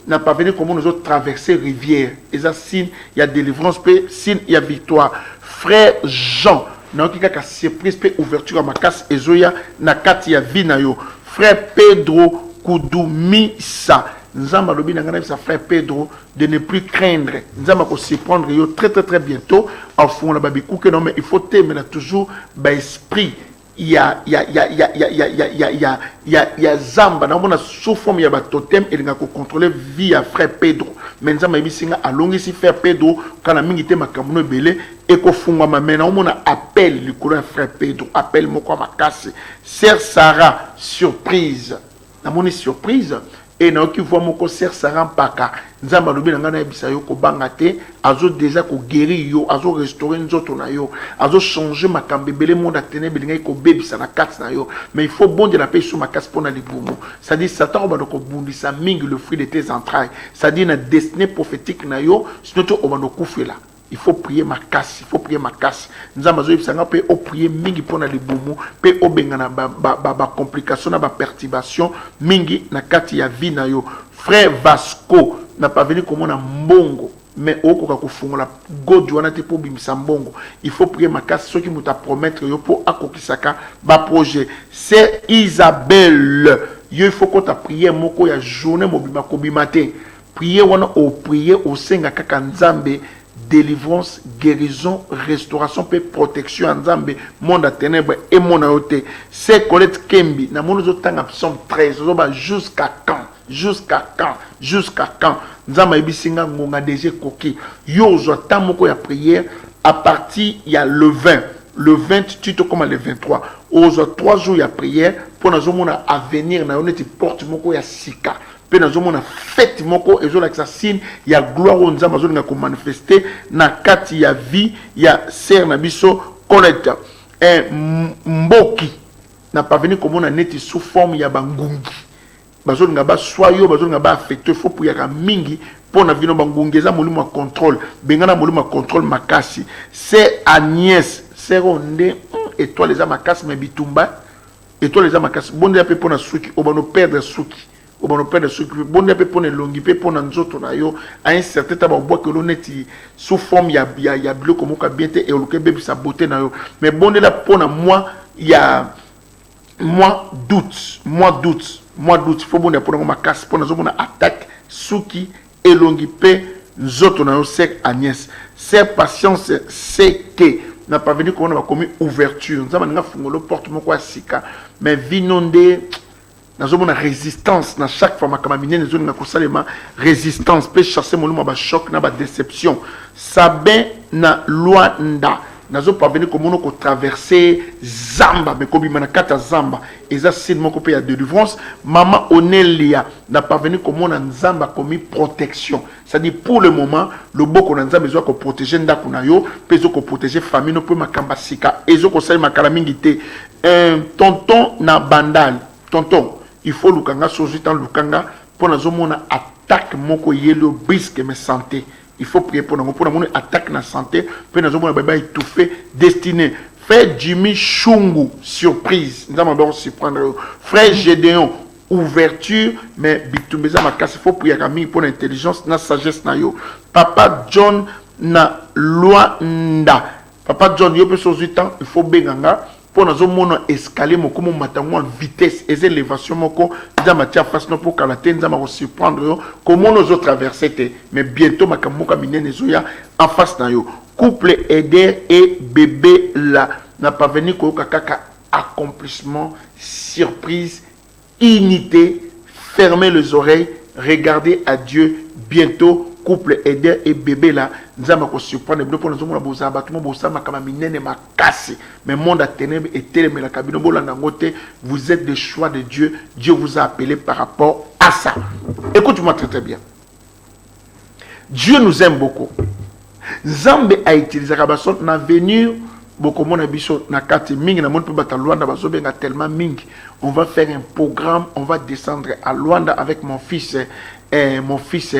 n'a pas venu comme nous autres traverser rivière et ça signe il y a délivrance pe signe il y a victoire frère Jean na okika ka surprise pe ouverture à makasi ezoya na kati ya vie na yo frère Pedro Koudumisa nzamba lobi na ngana sa frère Pedro de ne plus craindre nzamba ko se prendre yo très très très bientôt en fond la babikou que non mais il faut t'aimer là toujours ba esprit il y a zamba na mona sous forme ya ba totem et nga ko contrôler vie à frère Pedro mais nzamba ebisinga alongi si frère Pedro kana mingi te makamuno belé et ko fungwa mamena mona appel le courant frère Pedro appel moko makasi sœur Sarah surprise na moni surprise et na ki voit moko sœur Sarah Mpaka nzamba lobi ngana ebisa yo ko banga te azo déjà ko guérir yo azo restaurer nzoto na yo azo changer makambe belé monde atene belinga ko bebisa na kati na yo mais il faut bon de la paix sur makasi pona libumu ça dit Satan ba ko bundisa mingi le fruit de tes entrailles ça dit na destinée prophétique na yo sinon to obano kufela il faut prier makasi nzamba zo ibisanga pe o prier mingi pona libumu pe obengana ba complication na ba perturbation mingi na kati ya vie na yo frère Vasco n'a pas venu comme on a mbongo mais okoka kufungola god wana te po bimisa mbongo il faut prier makasi soki muta promettre yo po akokisaka ba projet c'est Isabelle yo il faut qu'on ta prier moko ya journée mobima kobimate prier wana o prier au senga kaka nzambe délivrance, guérison, restauration, paix, protection, nzambe, monde à ténèbres et mon aoté. C'est Colette Kembi, na mon autant Psalm 13, jusqu'à quand, nzamba ebisinga ngonga déjà koki, yo zotan moko ya prière, à partir, il y a le 20, tu te comme le 23, aux 3 jours, il y a prière, pour nous à venir, na on porte moko ya sika, pe nazomona fête moko ezolakisa signe ya gloire oyo nzambe azolinga komanifeste na kati ya vie ya sere na biso Colette mboki na parvenu komona neti sous forme ya bangungi bazolinga baswayo bazolinga baaffecte fo puyaka mingi pona vino bangungi eza molimo ya contrôle bengana molimo ya contrôle makasi c'est Agnès seronde étoile eza makasi mais bitumba étoile eza makasi bonde ya pe pona suki obano perdre suki bonde pe pona longi pe pona nzoto na yo à un certain temps ba que l'honnêteté sous forme ya bleu comme ka bien te et le bébé sa beauté na yo mais bonde la pona moi il y a mois d'août faut bonde pona makasi pona zo mona attaque suki elongi pe nzoto na yo c'est Agnès c'est patience c'est que n'a pas venu qu'on a commis ouverture nous avons fungolo porte moko sika mais vinonde nous avons une résistance dans chaque fois ma mine nous avons une résistance peut chasser mon ba choc na ba déception sabin na Luanda nous avons pas venu comme on a traversé Zamba mais comme il kata Zamba et ça c'est mon copé de délivrance maman Onelia n'a pas venu comme on a Zamba commis protection c'est-à-dire pour le moment le beau qu'on a Zamba besoin qu'on protéger ndako na yo besoin qu'on protéger famille no peut makamba sika et zo ko sali makala mingité tonton na bandal tonton il faut lukanga sojitan lukanga pour na zo mona attaque moko yelo brisque me santé il faut prier pour nous attaque na santé puis nous avons baba étouffé destiné frère Jimmy Chungu surprise nous allons surprendre frère Gédéon ouverture mais bitumbeza makasi faut prier kami pour l'intelligence na sagesse na yo papa John na Luanda papa John yo peut sur temps il faut benganga pour nous avons escalier moko mo matango en vitesse et élévation moko dans matière face no pour kalater nous allons surprendre comment nous traverser mais bientôt makamuka minene zoya en face na yo couple Eder et bébé là n'a pas venu ko kaka accomplissement surprise unité fermez les oreilles regardez à Dieu bientôt couple Eder et bébé là nous allons surprendre pour nous avons besoin battement bossa makama minene makasi mais monde à ténèbres et télémé la cabine bolanda ngote vous êtes des choix de Dieu. Dieu vous a appelé par rapport à ça. Écoute-moi très très bien. Dieu nous aime beaucoup. Zambe a utilisé Rabason na venir beaucoup mon abisso na kati mingi na monde peut battre Luanda bazo benga tellement mingi. On va faire un programme, on va descendre à Luanda avec mon fils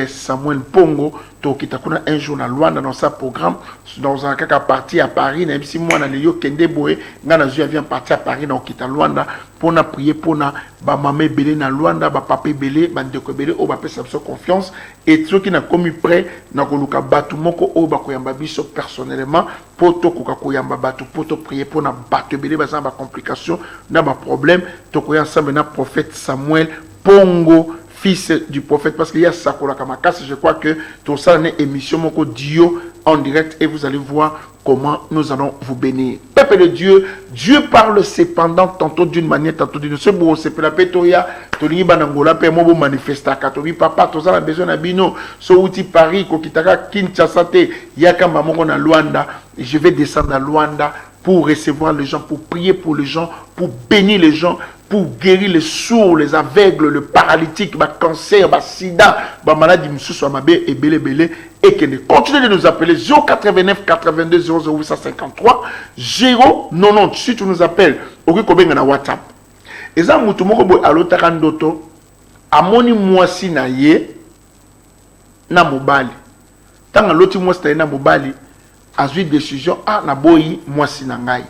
Samuel Pongo to kitakuna un jour na Luanda dans sa programme dans un cas parti à Paris même si moi na leyo kende boye ngana zua vient partir à Paris dans kita Luanda pour na prier pour na ba mamé belé na Luanda ba papé belé ba ndeko belé o ba pesa so confiance et ceux qui na commis prêt na koluka batu moko o ba koyamba biso personnellement pour to koka koyamba batu pour to prier pour na batu belé ba ba complication na ba problème to koya ensemble na prophète Samuel Pongo fils du prophète parce qu'il y a Sakola Kamakas je crois que tout ça est émission moko Dio en direct et vous allez voir comment nous allons vous bénir. Peuple de Dieu, Dieu parle cependant tantôt d'une manière tantôt d'une autre. C'est bon, c'est pour la pétoria, toli banangola pe mo manifesta katobi papa to ça besoin na bino so uti Paris ko kitaka Kinshasa te yaka mamongo na Luanda, je vais descendre à Luanda pour recevoir les gens, pour prier pour les gens, pour bénir les gens, pour guérir les sourds, les aveugles, le paralytique, le cancer, le sida, la maladie, et belé, et que continuez de nous appeler 089 82 00 853 090 si tu nous appelles, au na WhatsApp. Et ça, moutou moko boy alo takandoto, amoni mwasi na ye na mobali. Tanga loti mwasi na mobali, azui décision na boyi mwasi na ngai.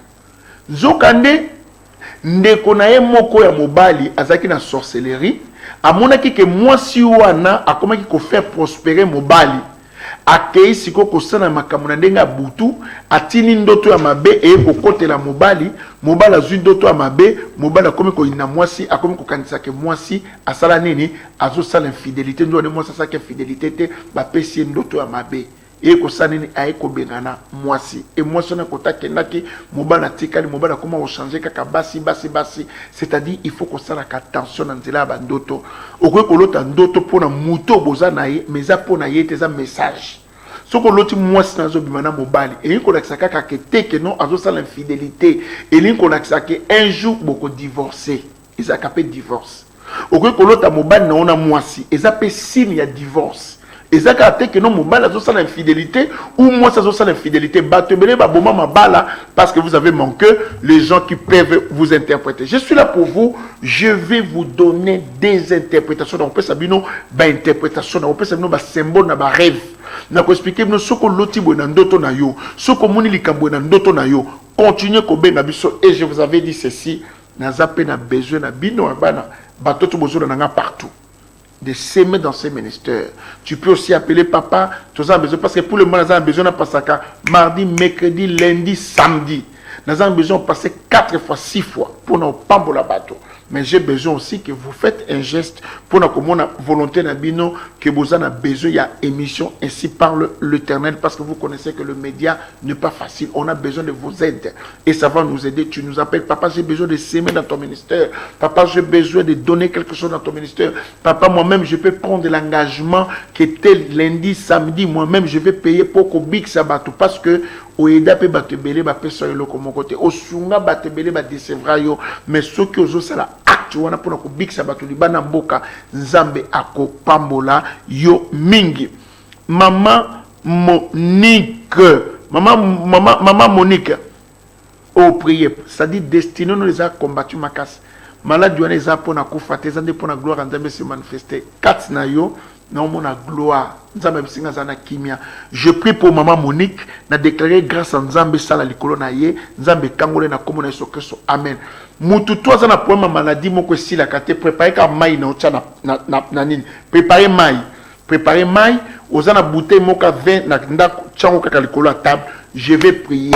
Nzokande ndeko na ye moko ya mobali azaki na sorcellerie amonaki ke mwasi wana akomaki ko faire prospérer mobali akei siko kosana makambo na ndenga butu atini ndoto ya mabe e kokotela mobali mobali azui ndoto ya mabe mobali akomi ko ina mwasi akomi ko kanisa ke mwasi asala nini azosala infidélité ndo ne mwasi asala ke fidélité te ba pesi ndoto ya mabe et ko sanini ay ko bengana mwasi et mwasi na kota kendaki mobala tikali mobala comment on changer kaka basi c'est-à-dire il faut qu'on sala attention na nzela ba ndoto okoy ko lota ndoto pona muto bozana ye mais za pona yete za message soko loti mwasi na zo bimana mobali et ko lakisa kaka ke teke non azo sala infidélité et lin ko lakisa ke un jour boko divorcer ils a capé divorce okoki kolota mobali na ona mwasi eza pe signe ya divorce. Eza ka que non mobali azosala infidélité ou moi azosala infidélité bato ebele baboma mabala parce que vous avez manqué les gens qui peuvent vous interpréter. Je suis là pour vous, je vais vous donner des interprétations. Donc on peut sabino ba interprétation, on peut sabino ba symbole na ba rêve. Na ko expliquer bino soko loti bo na ndoto na yo, soko moni likambo na ndoto na yo. Continuez ko benga biso et je vous avais dit ceci, na zape na besoin na bino bana bato to bozo na nga partout. De s'aimer dans ces ministères. Tu peux aussi appeler papa, tu as besoin, parce que pour le moment, nous avons besoin de passer mardi, mercredi, lundi, samedi. Nous avons besoin de passer 4 fois, 6 fois pour nous pas la bateau. Mais j'ai besoin aussi que vous faites un geste pour nous comme on a volonté d'abino que vous en avez besoin. Il y a émission ainsi parle l'Éternel parce que vous connaissez que le média n'est pas facile. On a besoin de vos aides et ça va nous aider. Tu nous appelles, papa, j'ai besoin de s'aimer dans ton ministère. Papa, j'ai besoin de donner quelque chose dans ton ministère. Papa, moi-même, je peux prendre l'engagement que tel lundi, samedi, moi-même, je vais payer pour qu'au Big Sabbath parce que oeda pe batebele ba pesa yo loko mon côté osunga batebele ba décevra yo mais ceux qui ozo sala acte wana pona ko bikisa bato libana mboka nzambe akopambola yo mingi. Maman Monique oh prier ça dit destiné nous les a combattu makas malade wana eza pona kufa te zande pona gloire nzambe se manifester kat na yo non mon gloire nzambe bisinga zana kimia. Je prie pour maman Monique na déclarer grâce à nzambe sala likolo na ye nzambe kangole na komona Yesu Kristo amen. Mutu to zana problème maladie moko sila kate préparer ka mai na ocha na nini préparer mai ozana bouteille moka vin na ndako chango kaka likolo à table. Je vais prier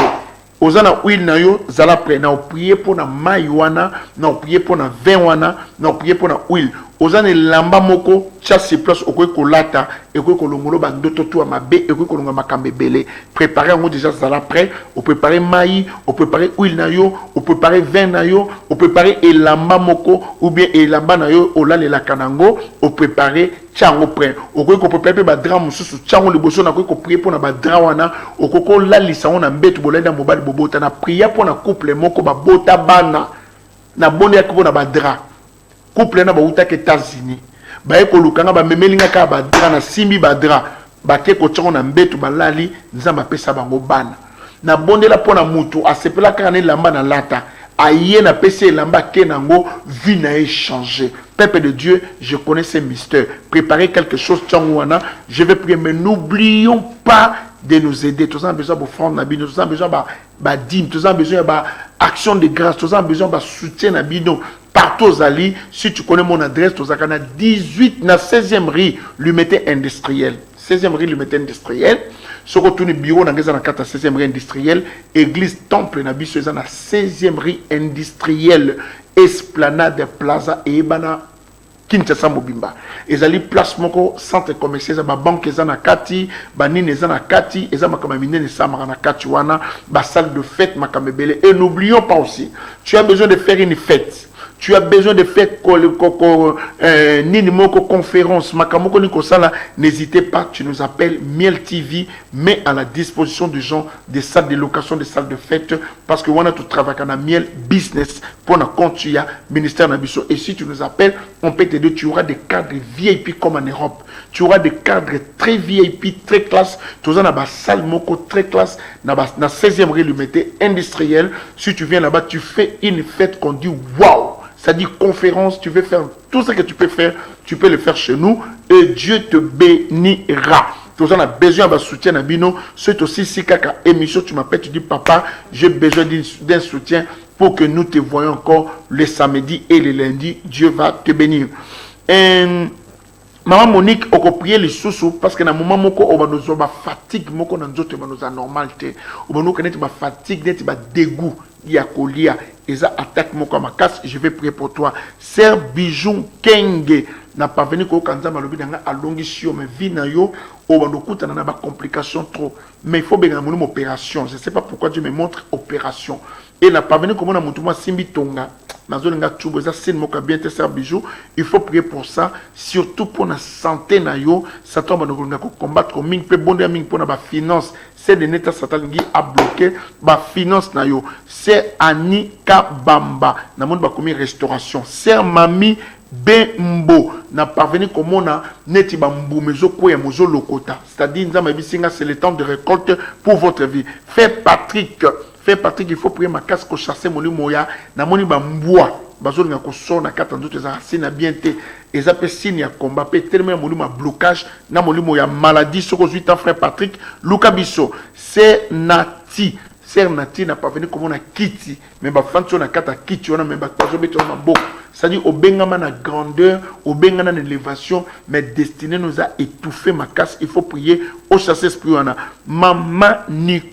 ozana huile na yo zala prêt na prier pour na mai wana na prier pour na vin wana na prier pour na huile ozana lamba moko chasse place okoy kolata ekoy kolongolo ba ndoto to mabe ekoy kolonga makambe belé préparer en déjà zala prêt o préparer mai o préparer huile na yo o préparer vin na yo o préparer elamba moko ou bien elamba na yo o lalela kanango o préparer chango prêt okoy ko préparer ba drap mususu chango liboso na koy ko prier pour na ba drap wana okoko lalisa ona mbetu bolenda mobali bobota na prier pour na couple moko ba bota bana na bonne yakko na ba drap couple na ba uta ke États-Unis ba eko lukanga ba memelinga ka ba drap na simbi ba drap ba ke ko tshona mbetu balali nzamba pesa bango bana na bondela pona mutu asepela kana lamba na lata aye na pesa lamba ke nango vie na échanger. Peuple de Dieu, je connais ces mystères. Préparez quelque chose tchangwana, je vais prier mais n'oublions pas de nous aider. Tous en besoin de offrande, tous en besoin de dîme, tous en besoin d'action de grâce, tous en besoin de soutien à bidon. Partout aux alliés, si tu connais mon adresse, tous en 18 na 16e rue, l'unité industrielle. 16e rue, l'unité industrielle. Ce que tu as bureau dans 16e rue industrielle, église temple na biso na 16e rue industrielle, Esplanade Plaza et Ebana Kinshasa Mobimba. Ezali place moko centre commercial ba banque ezana kati, ba nini ezana kati, ezama kama minene samara na kati wana, ba salle de fête makamebele. Et n'oublions pas aussi, tu as besoin de faire une fête. Tu as besoin de faire conférence, n'hésitez pas, tu nous appelles Miel TV, met à la disposition des gens des salles de location, des salles de fête, parce que on a tout travail à Miel Business pour notre compte, il y a ministère Nabiso. Et si tu nous appelles, on peut t'aider, tu auras des cadres VIP comme en Europe. Tu auras des cadres très VIP, très classe. Tu auras une salle moko très classe, dans la 16e rue l'unité industrielle. Si tu viens là-bas, tu fais une fête qu'on dit waouh! C'est-à-dire conférence, tu veux faire tout ce que tu peux faire, tu peux le faire chez nous et Dieu te bénira. Tu as besoin de soutien à Bino. C'est aussi si kaka émission, tu m'appelles, tu dis papa, j'ai besoin d'un soutien pour que nous te voyons encore le samedi et le lundi. Dieu va te bénir. Maman Monique, on peut prier les sous parce que dans le moment où on a fatigue, on a normalité, on a fatigue, on a dégoût, il y a colia, et ça attaque mon comme casse. Je vais prier pour toi. Sœur Bijou Kenge n'a pas venu qu'au Kanza Malobi dans la longueur, mais vie na yo, on a des complications trop. Mais il faut bien une opération. Je ne sais pas pourquoi Dieu me montre opération. Et n'a pas venu comme on a montré Simbi Tonga. Il faut prier pour ça, surtout pour la santé na yo, ça tombe à combattre comme ming peut bondir ming pour la finance, c'est de neta satan qui a bloqué ba finance na yo. C'est Annie Kabamba, na monde ba commis restauration. C'est Mami bembo na parvenir comme on a neti bambu mezo koya mozo lokota, c'est-à-dire nzamba bisinga c'est le temps de récolte pour votre vie. Frère Patrick, il faut prier ma casque ko chasser moni moya na moni bambua bazo nga ko sona kata ndoto za sina bien te eza pe signe ya combat pe tellement moni ma blocage na moni moya maladie soko 8 ans. Frère Patrick Luka biso c'est nati Sœur Nati n'a pas venu comme on a kiti, mais ba fanso na kata kiti on a même ba pazo beto na boko. C'est-à-dire au bengama na grandeur, au bengama na élévation, mais destinée nous a étouffé ma casse. Il faut prier au chasser esprit on a. Maman Nicole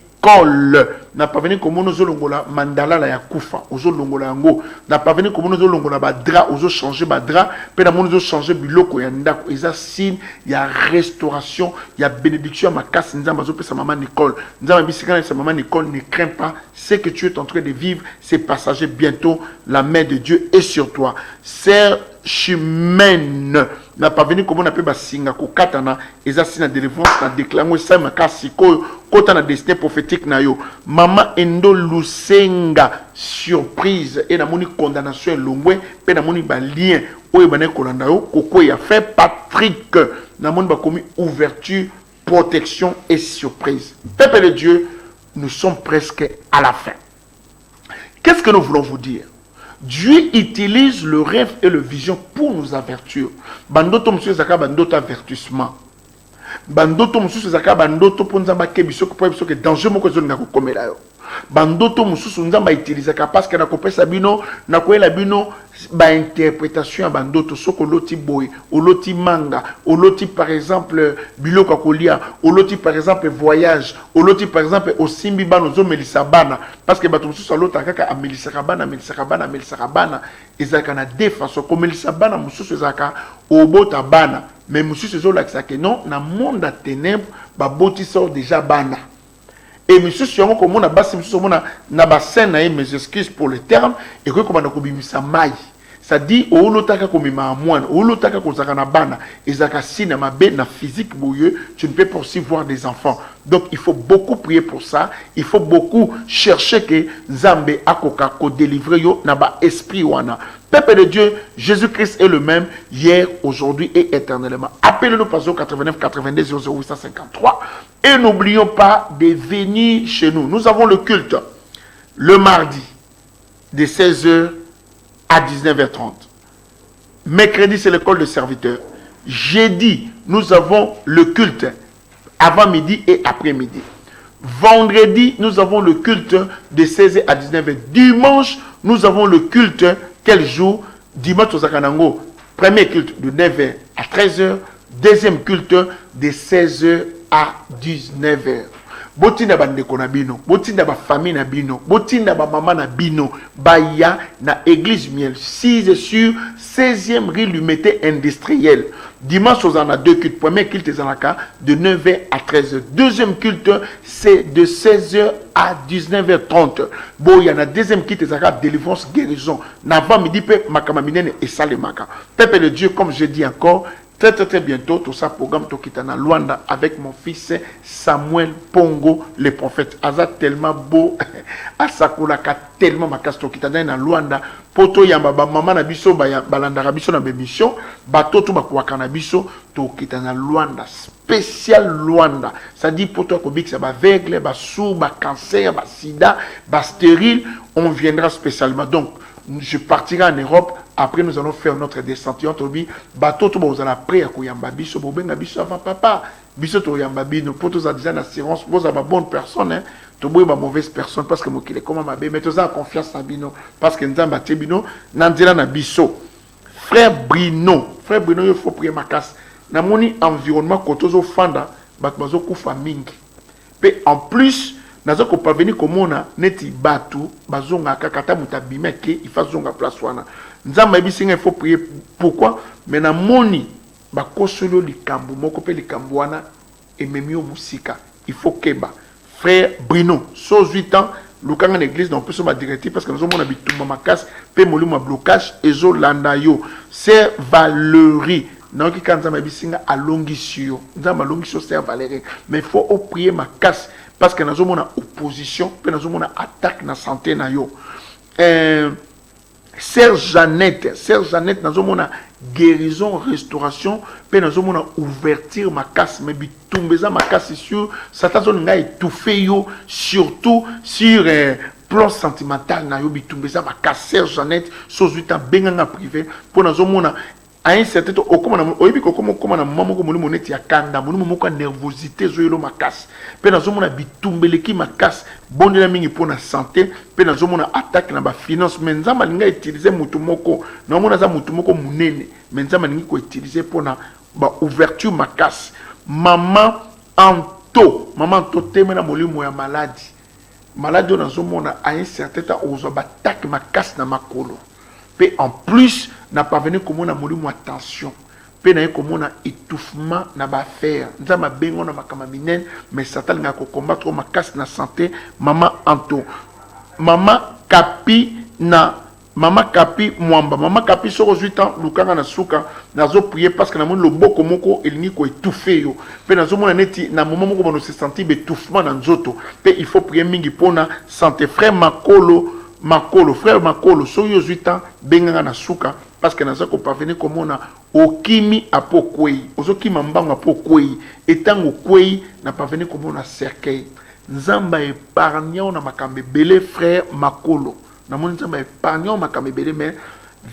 n'a pas venu comme on longola mandala la yakufa, ozo longola yango. N'a pas venu comme on longola ba dra, ozo changer ba dra, pe na mon ozo changer biloko ya ndako. Eza signe, il y a restauration, il y a bénédiction à ma casse. Nzamba zo pe sa maman Nicole. Nzamba bisikana sa maman Nicole, ne crains pas, ce que tu es en train de vivre, c'est passager. Bientôt la main de Dieu est sur toi. Sœur Chimène n'a pas venu comme on appelle basinga ko katana eza sina délivrance na déclarer ça makasi ko kota na destinée prophétique na yo. Maman Endo Lusenga surprise et na moni condamnation longwe pe na moni ba lien oyo bana kolanda yo koko ya fait Patrick na moni ba commis ouverture, protection et surprise. Peuple de Dieu, nous sommes presque à la fin. Qu'est-ce que nous voulons vous dire? Dieu utilise le rêve et le vision pour nous avertir. Bandoto monsieur zaka bandoto avertissement. Bandoto monsieur zaka bandoto ponzamba kebiso ko biso ke danger moko zonga ko komela yo. Bandoto monsieur nzamba utiliser parce que na kopesa bino na koela bino ba interprétation ya bandoto soko loti boy, oloti manga, oloti par exemple biloko kolia, oloti par exemple voyage, oloti par exemple osimbi bano zo melisa bana parce que bato mususu alota kaka amelisa bana ezaka na défense ko melisa bana mususu ezaka obota bana mais mususu zo lakisa que non na monde à ténèbres ba boti sort déjà bana. Et monsieur Siongo comme on a basé monsieur on a na bassin na mes excuses pour le terme et que comme on a kobimisa mai. Ça dit au lotaka komima moine, au lotaka kozaka na bana, ezaka sina mabe na physique bouilleux, tu ne peux pas aussi voir des enfants. Donc il faut beaucoup prier pour ça, il faut beaucoup chercher que Nzambe akoka ko délivrer yo na ba esprit wana. Peuple de Dieu, Jésus-Christ est le même hier, aujourd'hui et éternellement. Appelez-nous par 89 82 0853 et n'oublions pas de venir chez nous. Nous avons le culte le mardi de 16h à 19h30. Mercredi, c'est l'école de serviteurs. Jeudi, nous avons le culte avant midi et après-midi. Vendredi, nous avons le culte de 16h à 19h. Dimanche, nous avons le culte. Quel jour? Dimanche au Zakanango. Premier culte de 9h à 13h. Deuxième culte de 16h à 19h. Botinda bandeko na bino, botinda ba famille na bino, botinda ba maman na bino, baya na église miel 6 sur 16e rue Lumete industriel. Dimanche on a deux cultes. Premier culte est de 9h à 13h. Deuxième culte c'est de 16h à 19h30. Bon, il y a un deuxième culte est délivrance guérison. N'avant midi pe makamaminen et salemaka. Peuple de Dieu, comme je dis encore, très bientôt, tout ça programme Tokitana Luanda avec mon fils Samuel Pongo, le prophète. Aza tellement beau, Asakulaka tellement ma casse Tokitana na Luanda. Poto yamba ba maman na biso ba balanda biso na bémission, bato tout bakuaka na biso Tokitana Luanda spécial Luanda. Ça dit poto ko bik ça ba aveugle, ba sourd, ba cancer, ba sida, ba stérile, on viendra spécialement. Donc je partirai en Europe. Après, nous allons faire notre descente. Tobi, bateau, tout vous allez prêt à Kouyamba Biso, Bobenga Biso avant papa. Biso Toyamba Bino, pour tous déjà une assurance, vous avez une bonne personne, hein. Tobo une mauvaise personne parce que moi qui est comme ma bé, mais tous en confiance à Bino parce que nous avons battu Bino, Nandela na Biso. Frère Bruno, il faut prier ma casse. Na moni environnement kotozo fanda, batmazo kufa mingi. Pe en plus, nazo ko parvenir comme on a neti batu bazonga kakata mutabimeke il faut zonga place wana nzamba bisinga il faut prier pourquoi mais na moni ba kosolo likambo moko pe likambo wana ememio musika il faut keba frère Bruno so 8 ans lukanga na église donc peut ma directive parce que nous avons bitumba makas pe molimo blocage ezo landa yo c'est Valérie non qui quand nzamba bisinga alongisio nzamba alongisio c'est Valérie mais il faut prier ma casse parce que nous avons une opposition, puis nous avons une attaque dans la santé. Sœur Jeannette, nous avons une guérison, restauration, puis nous avons une ouverture, ma casse, mais bitumbeza ma casse sur, ça t'a donné étouffé, surtout sur plan sentimental, na yo bitumbeza ma casse, Sœur Jeannette, chose 8 ans, benga privé, pour nous avons à un certain temps, comme na maman ko moni ya kanda, moni moko nervosité zoyelo makasi. Pe na zomona bitumbeleki makasi, bondela mingi pour na santé, pe na zomona attaque na ba finance, menza malinga utiliser mutu moko, na mona za mutu moko munene, menza malingi ko utiliser pour na ba ouverture makasi. Maman Anto teme na molimo ya maladie. Maladie na zomona à un certain temps ozo ba attaque makasi na makolo. Puis en plus, n'a pas venu comme on a moulu attention. Puis n'a comme on a étouffement n'a pas faire. Nous avons bengo na makamaminen, mais Satan n'a qu'à combattre ma casse na santé. Maman Anto, maman Kapi Mwamba, maman Kapi sur 8 ans, Lukanga na suka, nazo prier parce que na mon le boko moko elingi ko étouffé yo. Puis nazo mona neti na moment moko bono se sentir étouffement na nzoto. Puis il faut prier mingi pona santé. Frère frère Makolo, so yo 8 ans, benga na suka, parce que nazo ko parvenir comme on a okimi apokwei, ozoki mambanga apokwei, etango kwei na parvenir comme on a cercueil. Nzamba épargnant na makambe belé frère Makolo. Na mon nzamba épargnant makambe belé mais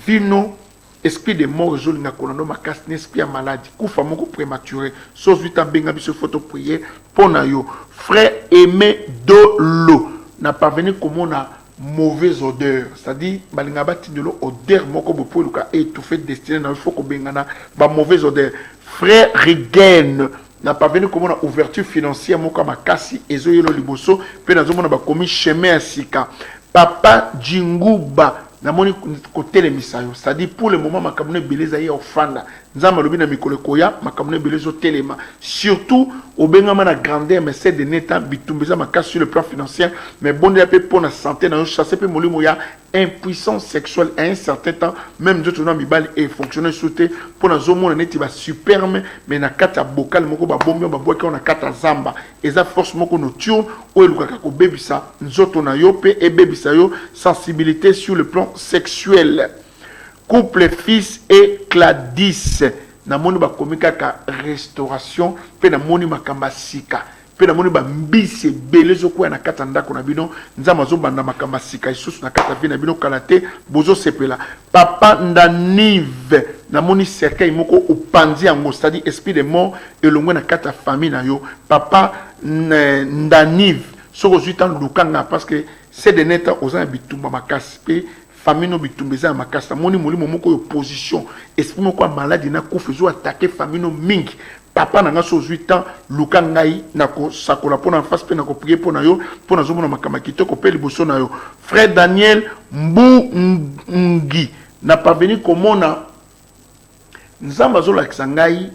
vino esprit de mort jolinga kolando makas n'esprit maladie kufa moko prématuré so 8 ans benga biso photo prier pona yo frère Aimé Dolo n'a parvenir comme on a mauvaise odeur, c'est-à-dire balinga batindelo odeur moko bopo luka étouffé destiné na il faut ko bengana ba mauvaise odeur. Frère Rigen n'a pas venu comme on ouverture financière moko makasi ezo yelo liboso pe na zomona ba komi chemin asika. Papa Jinguba na moni côté les misayo, c'est-à-dire pour le moment makamune beleza ya ofanda nzamba lobi na mikolo koya makamune belezo telema surtout au bengama na grandeur mais c'est de neta bitumbeza makasi sur le plan financier mais bon de pour la santé na chasser pe molimo ya impuissance sexuelle à un certain temps même d'autres na mibali et fonctionner sauter pour na zomo neti ba superme mais na kata bocal moko ba bombe ba boka na kata zamba eza force moko nocturne o elukaka ko bebisa nzoto na yo pe e bebisa yo sensibilité sur le plan sexuel. Couple fils et Gladys na moni ba komika ka restauration pe na moni makamba sika pe na moni ba mbisi belezo ko na kata ndako na bino nzama zo banda makamba sika isusu na kata vina bino kalate bozo sepela. Papa Ndanive na moni cercueil moko upanzi yango, c'est-à-dire esprit de mort elongwe na kata famille na yo. Papa Ndanive soko 8 ans lukanga parce que c'est de neta ozana bitumba makasi pe famille no bitumbeza makasi moni molimo moko opposition esprit moko malade na kufuzo attaquer famille no mingi. Papa nanga so 8 ans lukangai na ko sakola pona face pe na ko prier pona yo pona zo mona makama kitoko pe liboso na yo. Frère Daniel Mbungi na pas venir komona nzamba zo la kisangai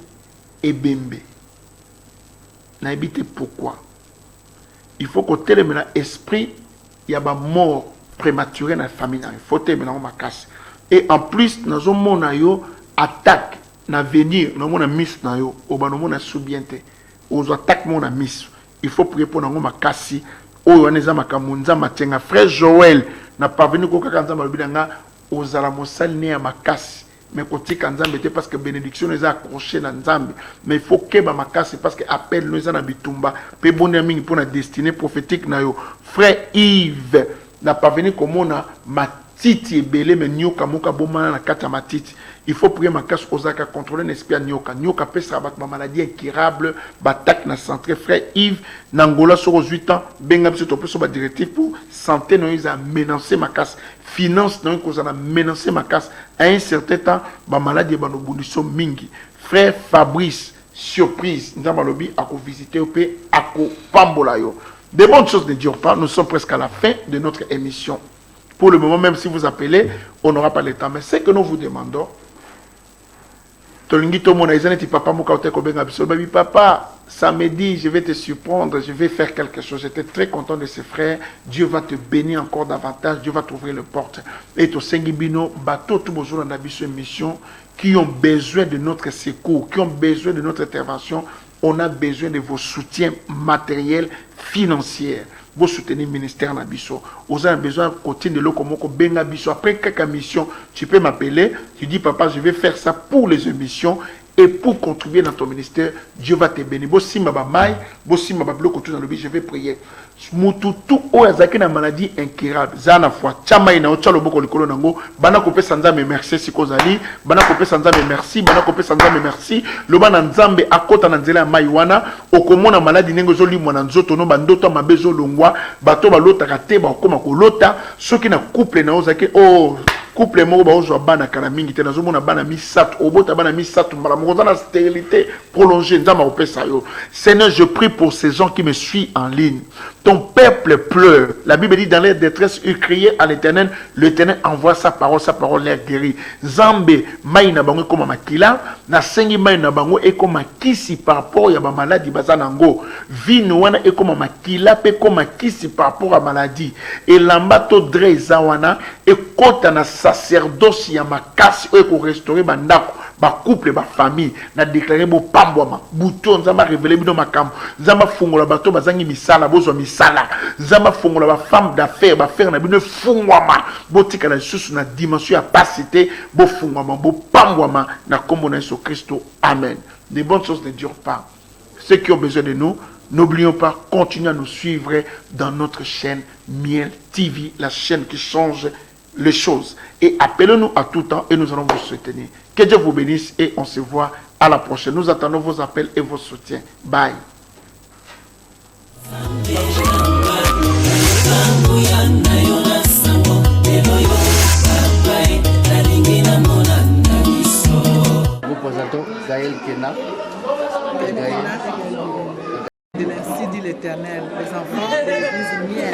ebembe na ebite pourquoi il faut que tel mena esprit y a ba mort prématuré dans la famille il faut tel mena ma casse et en plus nous mona yo attaque na venir nous mona miss na yo o ba mona subiente aux attaque mona miss il faut prier pour ma casse o yaneza makamunza matenga. Frère Joël n'a pas venu ko kaka nzamba lobidanga aux alamosal ne ya makasi mais côté kanzambe te parce que bénédiction les a accroché dans nzambe mais il faut que ba makasi parce que appel nous na bitumba pe bonne mingi pour la destinée prophétique na yo. Frère Yves n'a pas venu comme on a matiti belé mais nyoka moka bomana na kata matiti il faut prier makasi ozaka contrôler l'esprit nyoka pesa ba maladie incurable batak na centre. Frère Yves Nangola sur 8 ans benga biso to peso ba directive pour santé no ils a menacé makasi finance non cause a menacé makasi à un certain temps ba maladie ba no bundiso mingi. Frère Fabrice surprise nzamba lobi ako visiter au pe ako pambola yo. Des bonnes choses ne durent pas, nous sommes presque à la fin de notre émission. Pour le moment, même si vous appelez, on n'aura pas le temps. Mais ce que nous vous demandons, papa, samedi, je vais te surprendre, je vais faire quelque chose. J'étais très content de ces frères. Dieu va te bénir encore davantage, Dieu va t'ouvrir les portes. Et au Sengibino, bateau tout bonjour dans la mission qui ont besoin de notre secours, qui ont besoin de notre intervention. On a besoin de vos soutiens matériels, financiers. vous soutenir le ministère na biso. Vous avez besoin de continuer le komoko benga biso. Après quelques missions, tu peux m'appeler. Tu dis papa, je vais faire ça pour les émissions. Et pour contribuer dans ton ministère, Dieu va te bénir. Si ma maille, si ma bloko tout dans le but, je vais prier. Mututu o yazaki na maladie incurable. Zana foi chama ina o chalo boko likolo nango. Bana kopé sanzambe merci sikozali. Bana kopé sanzambe merci. Bana kopé sanzambe merci. Loba na nzambe akota na nzela ya maiwana. Okomona maladie nengo zoli mwana nzoto no bandoto mabezo longwa. Bato balota kate ba okoma kolota. Soki na couple na ozaki oh couple moko baozwa bana kala mingi te nazomona bana misato obota bana misato mbala moko na stérilité prolongée nzamba opesa yo. Seigneur, je prie pour ces gens qui me suivent en ligne. Ton peuple pleure. La Bible dit dans leur détresse ils criaient à l'Éternel. L'Éternel envoie sa parole les guérit. Zambe mai na bango comme makila na sengi mai na bango et comme kisi par rapport ya ba maladie bazanango. Vino wana et comme makila pe comme kisi par rapport à maladie. Et lambato dre zawana et kota na sacerdoce ya makasi o ko restaurer bandako ba couple ba famille na déclarer bo pambwama buto nzamba révéler bino makambo nzamba fungola bato bazangi misala bozwa misala nzamba fungola ba femme d'affaires ba faire na bino fungwama botika na susu na dimension ya pasité bo fungwama bo pambwama na kombo na Yesu Christo. Amen. Les bonnes choses ne durent pas. Ceux qui ont besoin de nous, n'oublions pas, continuez à nous suivre dans notre chaîne Miel TV, la chaîne qui change les choses. Et appelez-nous à tout temps et nous allons vous soutenir. Que Dieu vous bénisse et on se voit à la prochaine. Nous attendons vos appels et vos soutiens. Bye. Nous présentons Gaël Kena. Ainsi dit l'Éternel, les enfants de l'église Miel.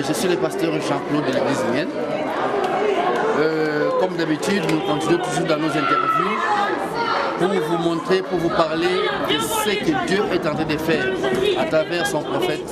Je suis le pasteur Jean-Claude de l'église Miel. Comme d'habitude, nous continuons toujours dans nos interviews pour vous montrer, pour vous parler de ce que Dieu est en train de faire à travers son prophète.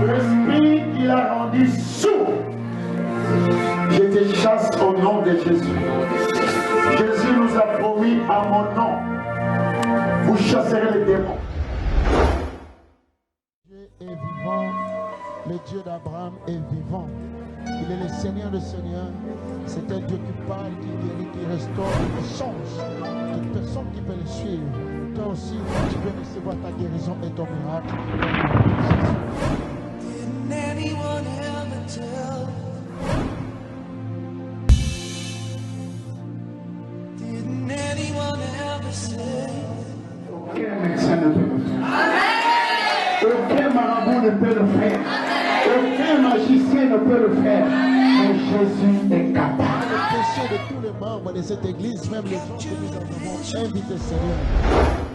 L'esprit qui l'a rendu sourd, je te chasse au nom de Jésus. Jésus nous a promis à mon nom, vous chasserez les démons. Dieu est vivant, le Dieu d'Abraham est vivant. Il est le Seigneur des Seigneurs. C'est un Dieu qui parle, qui guérit, qui restaure, qui change. Toute personne qui peut le suivre. Toi aussi, tu peux recevoir ta guérison et ton miracle. Didn't anyone ever tell you? Didn't anyone ever say? Aucun médecin ne peut le faire. Aucun marabout ne peut le faire. Aucun magicien ne peut le faire. Mais Jésus est capable. Le péché de tous les membres de cette église, même les gens que nous avons invités, Seigneur.